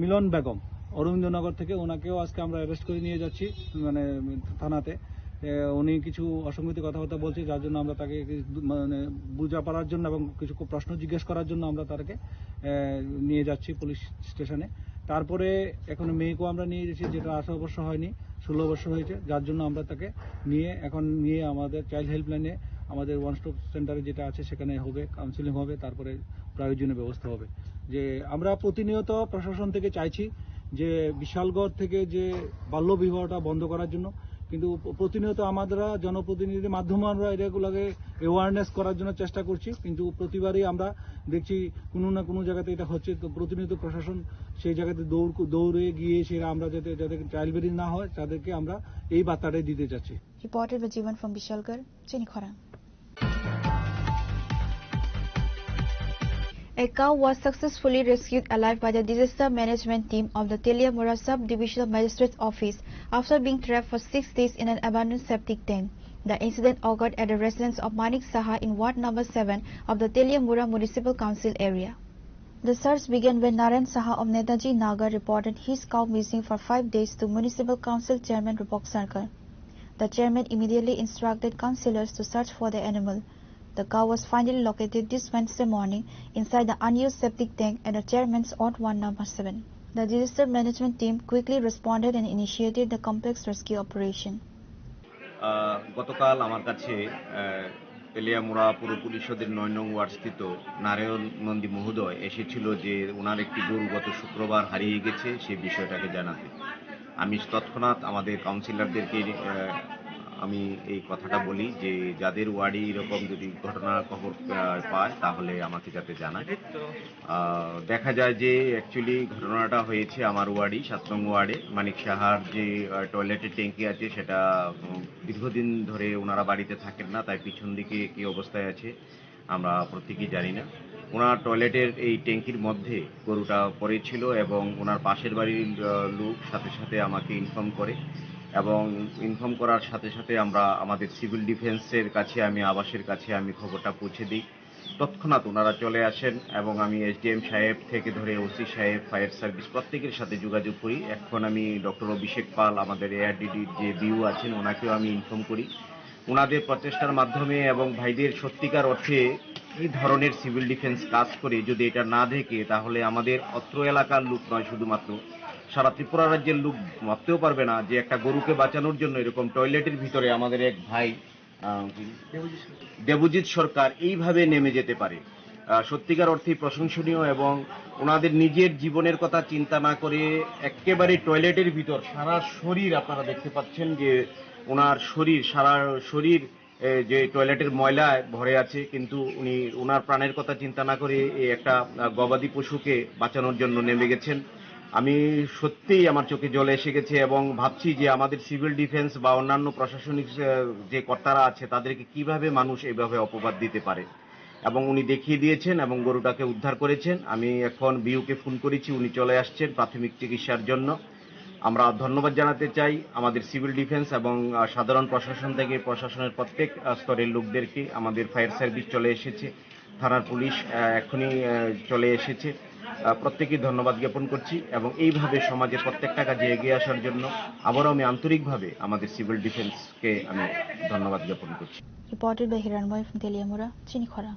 মিলন বেগম অরবিন্দনগর থেকে। ওনাকেও আজকে আমরা অ্যারেস্ট করে নিয়ে যাচ্ছি মানে থানাতে। উনি কিছু অসংগতি কথাবার্তা বলছে, যার জন্য আমরা তাকে মানে বোঝাপড়ার জন্য এবং কিছু প্রশ্ন জিজ্ঞেস করার জন্য আমরা তাকে নিয়ে যাচ্ছি পুলিশ স্টেশনে। তারপরে এখন মেয়েকেও আমরা নিয়ে যাচ্ছি, যেটা 18 বছর হয়নি, 16 বছর হয়েছে, যার জন্য আমরা তাকে নিয়ে আমাদের চাইল্ড হেল্পলাইনে আমাদের ওয়ান স্টপ সেন্টারে যেটা আছে সেখানে হবে, কাউন্সিলিং হবে, তারপরে প্রয়োজনীয় ব্যবস্থা হবে। যে আমরা প্রতিনিয়ত প্রশাসন থেকে চাইছি যে বিশালগড় থেকে যে বাল্যবিবাহটা বন্ধ করার জন্য, কিন্তু প্রতিনিয়ত আমরা জনপ্রতিনিধির মাধ্যমে আমরা এগুলোকে অ্যাওয়ারনেস করার জন্য চেষ্টা করছি, কিন্তু প্রতিবারই আমরা দেখছি কোনো না কোনো জায়গাতে এটা হচ্ছে। তো প্রতিনিয়ত প্রশাসন সেই জায়গাতে দৌড়ে গিয়ে সেটা আমরা যাতে চাইল্ড ম্যারেজ না হয় তাদেরকে আমরা এই বার্তাটাই দিতে চাচ্ছি। Reported by Jivan from Bishalgarh, Chinikhara. A cow was successfully rescued alive by the disaster management team of the Teliamura Sub-Divisional Magistrate's Office after being trapped for 6 days in an abandoned septic tank. The incident occurred at the residence of Manik Saha in Ward number 7 of the Teliamura Municipal Council area. The search began when Narayan Saha of Netaji Nagar reported his cow missing for 5 days to Municipal Council Chairman Rupok Sarkar. The chairman immediately instructed councillors to search for the animal. The cow was finally located this Wednesday morning inside the unused septic tank at the chairman's Ward 1 number 7. The disaster management team quickly responded and initiated the complex rescue operation. গতকাল আমার কাছে তেলিয়ামুড়া পুর পরিষদের 9 নং word স্থিত নারায়ণ নন্দী মহোদয় এসেছিল যে ওনার একটি গরু গত শুক্রবার হারিয়ে গেছে, সেই বিষয়টাকে জানাতে। আমি তৎক্ষণাৎ আমাদের কাউন্সিলরদেরকে আমি এই কথাটা বলি যে যাদের ওয়ার্ডে এরকম যদি ঘটনার খবর পায় তাহলে আমাকে যাতে জানায়। দেখা যায় যে অ্যাকচুয়ালি ঘটনাটা হয়েছে আমার ওয়ার্ডেই, 7 নং ওয়ার্ডে। মানিক সাহার যে টয়লেটের ট্যাঙ্কি আছে সেটা দীর্ঘদিন ধরে ওনারা বাড়িতে থাকেন না, তাই পিছন দিকে কী অবস্থায় আছে আমরা প্রত্যেকেই জানি না। ওনার টয়লেটের এই ট্যাঙ্কির মধ্যে গরুটা পড়েছিল এবং ওনার পাশের বাড়ির লোক সাথে সাথে আমাকে ইনফর্ম করে এবং ইনফর্ম করার সাথে সাথে আমরা আমাদের সিভিল ডিফেন্সের কাছে আবাসের কাছে খবরটা পৌঁছে দিই। তৎক্ষণাৎ ওনারা চলে আসেন এবং আমি এসডিএম সাহেব থেকে ধরে ওসি সাহেব, ফায়ার সার্ভিস প্রত্যেকের সাথে যোগাযোগ করি। এখন আমি ডক্টর অভিষেক পাল, আমাদের এআরডিডির যে বিউ আছেন, ওনাকেও আমি ইনফর্ম করি। ওনাদের প্রচেষ্টার মাধ্যমে এবং ভাইদের সত্যিকার অর্থে কি ধরনের সিভিল ডিফেন্স কাজ করে যদি এটা না দেখে, তাহলে আমাদের অত্র এলাকার লোক নয়, শুধুমাত্র সারা ত্রিপুরা রাজ্যের লোক ভাবতেও পারবে না যে একটা গরুকে বাঁচানোর জন্য এরকম টয়লেটের ভিতরে আমাদের এক ভাই দেবজিৎ সরকার এইভাবে নেমে যেতে পারে। সত্যিকার অর্থে প্রশংসনীয় এবং ওনাদের নিজের জীবনের কথা চিন্তা না করে একেবারে টয়লেটের ভিতর সারা শরীর, আপনারা দেখতে পাচ্ছেন যে ওনার সারা শরীর যে টয়লেটের ময়লায় ভরে আছে, কিন্তু উনি ওনার প্রাণের কথা চিন্তা না করে এই একটা গবাদি পশুকে বাঁচানোর জন্য নেমে গেছেন। আমি সত্যিই আমার চোখে জল এসে গেছে এবং ভাবছি যে আমাদের সিভিল ডিফেন্স বা অন্যান্য প্রশাসনিক যে কর্তারা আছে তাদেরকে কিভাবে মানুষ এইভাবে অপবাদ দিতে পারে, এবং উনি দেখিয়ে দিয়েছেন এবং গরুটাকে উদ্ধার করেছেন। আমি এখন বিউকে ফোন করেছি, উনি চলে আসছেন প্রাথমিক চিকিৎসার জন্য। আমরা ধন্যবাদ জানাতে চাই আমাদের সিভিল ডিফেন্স এবং সাধারণ প্রশাসন থেকে প্রশাসনের প্রত্যেক স্তরের লোকদেরকে। আমাদের ফায়ার সার্ভিস চলে এসেছে, থানার পুলিশ এখনই চলে এসেছে। প্রত্যেকেই ধন্যবাদ জ্ঞাপন করছি এবং এইভাবে সমাজের প্রত্যেকটা কাজে এগিয়ে আসার জন্য আবারও আমি আন্তরিকভাবে আমাদের সিভিল ডিফেন্সকে আমি ধন্যবাদ জ্ঞাপন করছি। Reported by Hiranmoy from Teliamura, Chinikhora.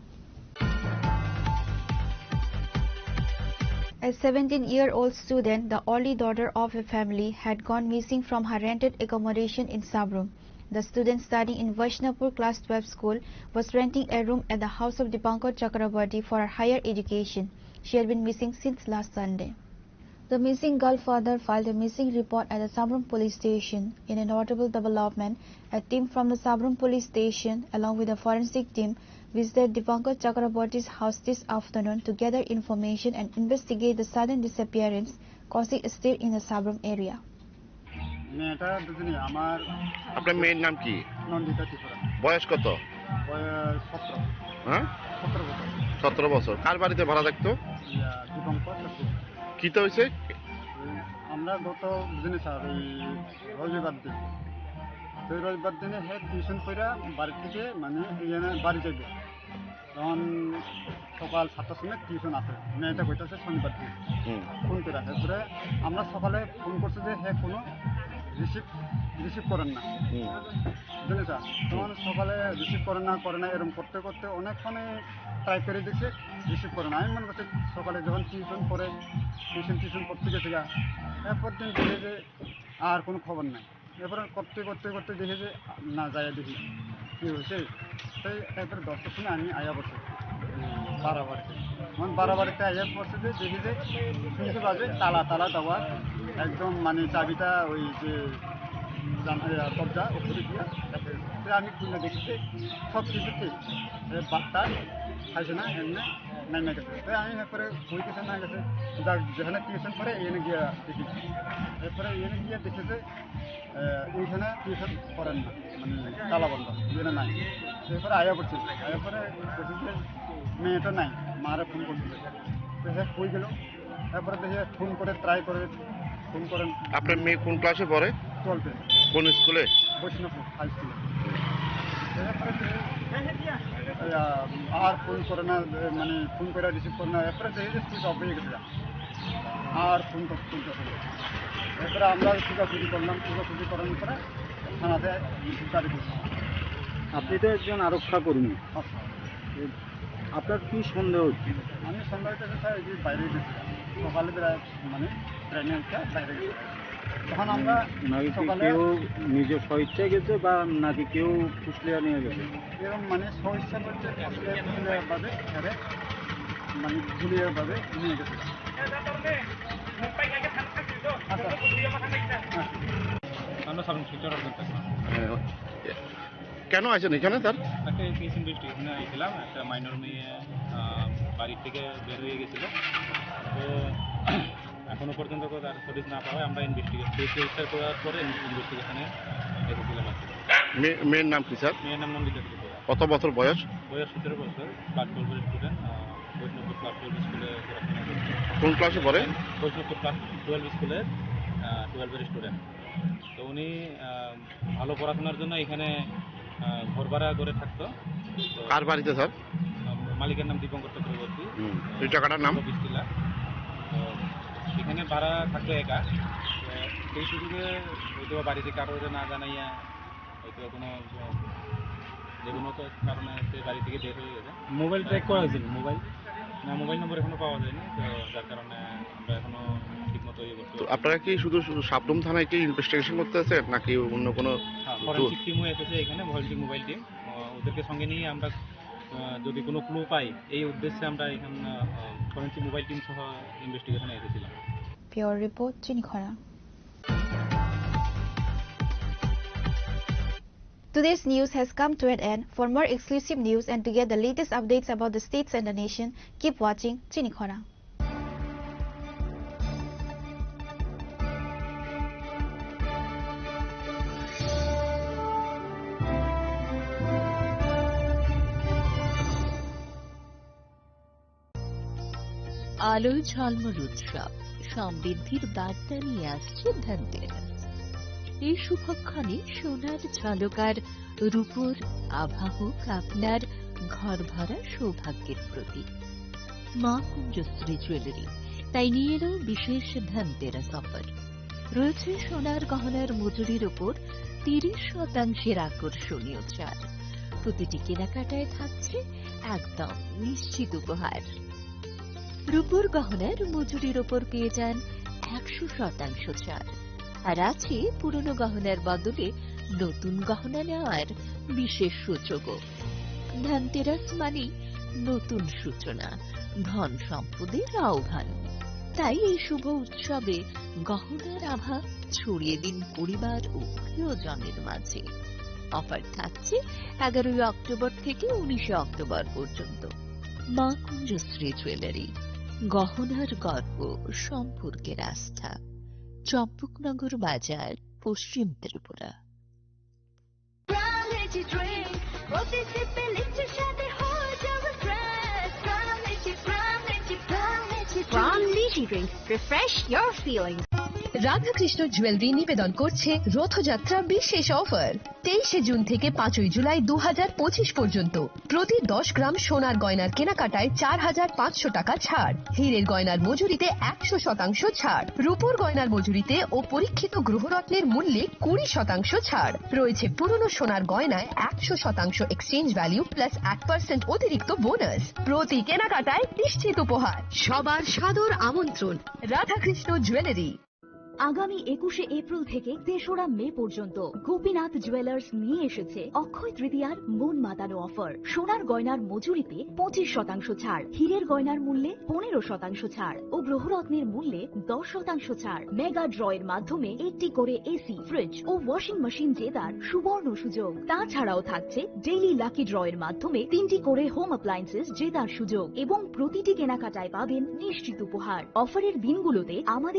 A 17-year-old student, the only daughter of a family, had gone missing from her rented accommodation in Sabrum. The student studying in Vaishnapur Class 12 school was renting a room at the house of Dipankar Chakrabarti for her higher education. She had been missing since last Sunday. The missing girl father filed a missing report at the Sabrum police station. In a notable development, a team from the Sabrum police station, along with a forensic team, visited Dipankar Chakrabarti's house this afternoon to gather information and investigate the sudden disappearance, causing a stir in the Sabrum area. আপনার মেয়ের নাম কি? বয়স কত? 17 বছর। কার বাড়িতে ভাড়া থাকতো? কি তো হয়েছে? আমরা গত দিনে স্যার রবিবার দিন, তো রবিবার দিনে টিউশন করে বাড়ি থেকে বাড়ি যাবে, তখন সকাল 7টার সময় টিউশন আছে, মেয়েটা বইতেছে শনিবার দিন ফোন করে। এরপরে আমরা সকালে ফোন করছি যে কোনো রিসিভ করেন না, বুঝলেন স্যার। তখন সকালে রিসিভ করে না এরকম করতে করতে অনেকক্ষণে ট্রাই করে দিচ্ছে, রিসিভ করে না। আমি মনে করছি সকালে যখন টিউশন করতে গেছে এরপর দিন দেখে যে আর কোনো খবর নাই। এরপরে করতে দেখে যে না যায়, দেখি কী হয়েছে। তাই এরপরে 10টার সময় আমি আয়া বসে বাড়াবাড়িতে, বাড়াবাড়িতে আয়া পড়ছে যে দেখি যে শুনতে পাবে তালা দেওয়া একদম, চাবিটা ওই যে দরজা উপরে দিয়ে রাখে। আমি খুলে দেখছি সব কিছু ঠিক, বাচ্চা খাইছে না, এমনি নামে গেছে। তাই আমি এরপরে বই কিছু না গেছে, যেখানে টিউশন করে এনে গিয়ে দেখি। এরপরে এনে গিয়ে দেখেছে এইখানে টিউশন করেন না, তালা বন্ধ, এখানে নাই। এরপরে আয়া পড়ছে, এরপরে দেখি যে মেয়েটা নাই, মারে ফোন করছিল, তো হ্যাঁ কই গেল। এরপরে দেখি ফোন করে ট্রাই করে ফোন করেন। আপনার মেয়ে কোন ক্লাসে পড়ে? 12-এ। কোন স্কুলে? বৈষ্ণবপুর হাই স্কুলে। আর ফোন করে না, ফোন করে রিসিভ করে না। এরপরে দেখি যে সুইচ অফ হয়ে গেছে, আর ফোন করতে। এরপরে আমরা খোঁজাখুঁজি করলাম, খোঁজাখুঁজি করার পরে থানাতে গাড়ি করছি। আপনি তো একজন আরক্ষা কর্মী, আপনার কি সন্দেহ হচ্ছে? আমি সন্দেহ হচ্ছে স্যার এই যে বাইরে গেছি সকালে, ট্রেনে বাইরে গেছি। তখন আমরা সকালে কেউ নিজে স্বইচ্ছায় গেছে বা নাকি কেউ ফুসলিয়া নিয়ে গেছে? এরকম স্বইচ্ছা বলতে ফুসলিয়াভাবে ঝুলিয়াভাবে নিয়ে গেছে। কেন আছেন এখানে? তার একটা কেস ইনভেস্টিগেশনে আইছিলাম, একটা মাইনর মেয়ে বাড়ির থেকে বের হয়ে গেছিল। তো এখনো পর্যন্ত তার পুলিশ না পাওয়ায় আমরা ইনভেস্টিগেশন করার পরে ইনভেস্টিগেশনে এসেছিলাম। মেয়ের নাম কি স্যার? মেয়ের নাম নন্দিতা। কত বছর বয়স? 17 বছর, ক্লাস 12-এর স্টুডেন্ট, বৈষ্ণবপুর ক্লাস 12 স্কুলে পড়াশোনা করছে। কোন ক্লাসে পড়ে? বৈষ্ণবপুর ক্লাস 12 স্কুলের 12-এর স্টুডেন্ট। তো উনি ভালো পড়াশোনার জন্য এখানে ঘর ভাড়া করে থাকতো। কার বাড়িতে স্যার? মালিকের নাম দীপঙ্কর চক্রবর্তী। এই জায়গাটার নাম? বিস্তিলা। তো এখানে ভাড়া থাকতো একা। তো সেই সুযোগে হয়তো বাড়িতে কারোর না জানাইয়া হয়তো কোনো যে কোনো কারণে সে বাড়ি থেকে বের হয়ে গেছে। মোবাইল ট্র্যাক করা হয়েছিল, মোবাইল নম্বর এখনো পাওয়া যায়নি, তো যার কারণে আমরা এখনো ঠিকমতো ইয়ে করতে। তো আপনারা কি শুধু সাবরুম থানায় কি ইনভেস্টিগেশন করতেছেন নাকি অন্য কোনো? ফরেনসিক টিমও এসেছে এখানে, ফরেনসিক মোবাইল টিম। ওদেরকে সঙ্গে নিয়ে আমরা যদি কোনো ক্লু পাই এই উদ্দেশ্যে আমরা এখানে ফরেনসিক মোবাইল টিম সহ ইনভেস্টিগেশনে এসেছিলাম। Pure Report, Chinikhara. Today's news has come to an end. For more exclusive news and to get the latest updates about the states and the nation, keep watching Chinikhara. আলোয় ঝলমল উৎসব সমৃদ্ধির বার্তা নিয়ে আসছে ধনতেরাস। এই শুভক্ষণে সোনার ঝলকার রূপোর আভা হোক আপনার ঘর ভরা সৌভাগ্যের প্রতীক। মা কুঞ্জশ্রী জুয়েলারি তাই নিয়ে এলো বিশেষ ধনতেরাস অফার। রয়েছে সোনার গহনার মজুরির উপর 30% আকর্ষণীয় ছাড়। প্রতিটি কেনাকাটায় থাকছে একদম নিশ্চিত উপহার। রূপোর গহনার মজুরির ওপর পেয়ে যান 100% ছাড়। আর আছে পুরনো গহনার বদলে নতুন গহনা নেওয়ার বিশেষ সুযোগও। ধনতেরাস মানে নতুন সূচনা, ধন সম্পদের আহ্বান। তাই এই শুভ উৎসবে গহনার আভা ছড়িয়ে দিন পরিবার ও প্রিয়জনের মাঝে। অফার থাকছে 11 অক্টোবর থেকে 19 অক্টোবর পর্যন্ত। মা কুঞ্জশ্রী জুয়েলারি, গহনার গর্ব, সম্পর্কের আস্থা। চম্পকনগর বাজার, পশ্চিম ত্রিপুরা। রাধাকৃষ্ণ জুয়েলারি নিবেদন করছে রথযাত্রা বিশেষ অফার। 23 জুন থেকে 5 জুলাই 2025 পর্যন্ত প্রতি 10 গ্রাম সোনার গয়নার কেনাকাটায় 4500 টাকা ছাড়। হীরের গয়নার মজুরিতে 100% ছাড়। রূপোর গয়নার মজুরিতে ও পরীক্ষিত গ্রহরত্নের মূল্যে 20% ছাড়। রয়েছে পুরনো সোনার গয়নায় 100% এক্সচেঞ্জ ভ্যালু প্লাস 1% অতিরিক্ত বোনাস। প্রতি কেনাকাটায় নিশ্চিত উপহার। সবার সাদর আমন্ত্রণ রাধাকৃষ্ণ জুয়েলারি। আগামী 21 এপ্রিল থেকে 3রা মে পর্যন্ত গোপীনাথ জুয়েলার্স নিয়ে এসেছে অক্ষয় তৃতীয়ার মন মাতানো অফার। সোনার গয়নার মজুরিতে 25% ছাড়, হীরের গয়নার মূল্যে 15% ছাড় ও গ্রহরত্নের মূল্যে 10% ছাড়। মেগা ড্রয়ের মাধ্যমে একটি করে এসি, ফ্রিজ ও ওয়াশিং মেশিন জেতার সুবর্ণ সুযোগ। তাছাড়াও থাকছে ডেইলি লাকি ড্রয়ের মাধ্যমে 3টি করে হোম অ্যাপ্লায়েন্সেস জেতার সুযোগ এবং প্রতিটি কেনাকাটায় পাবেন নিশ্চিত উপহার। অফারের দিনগুলোতে আমাদের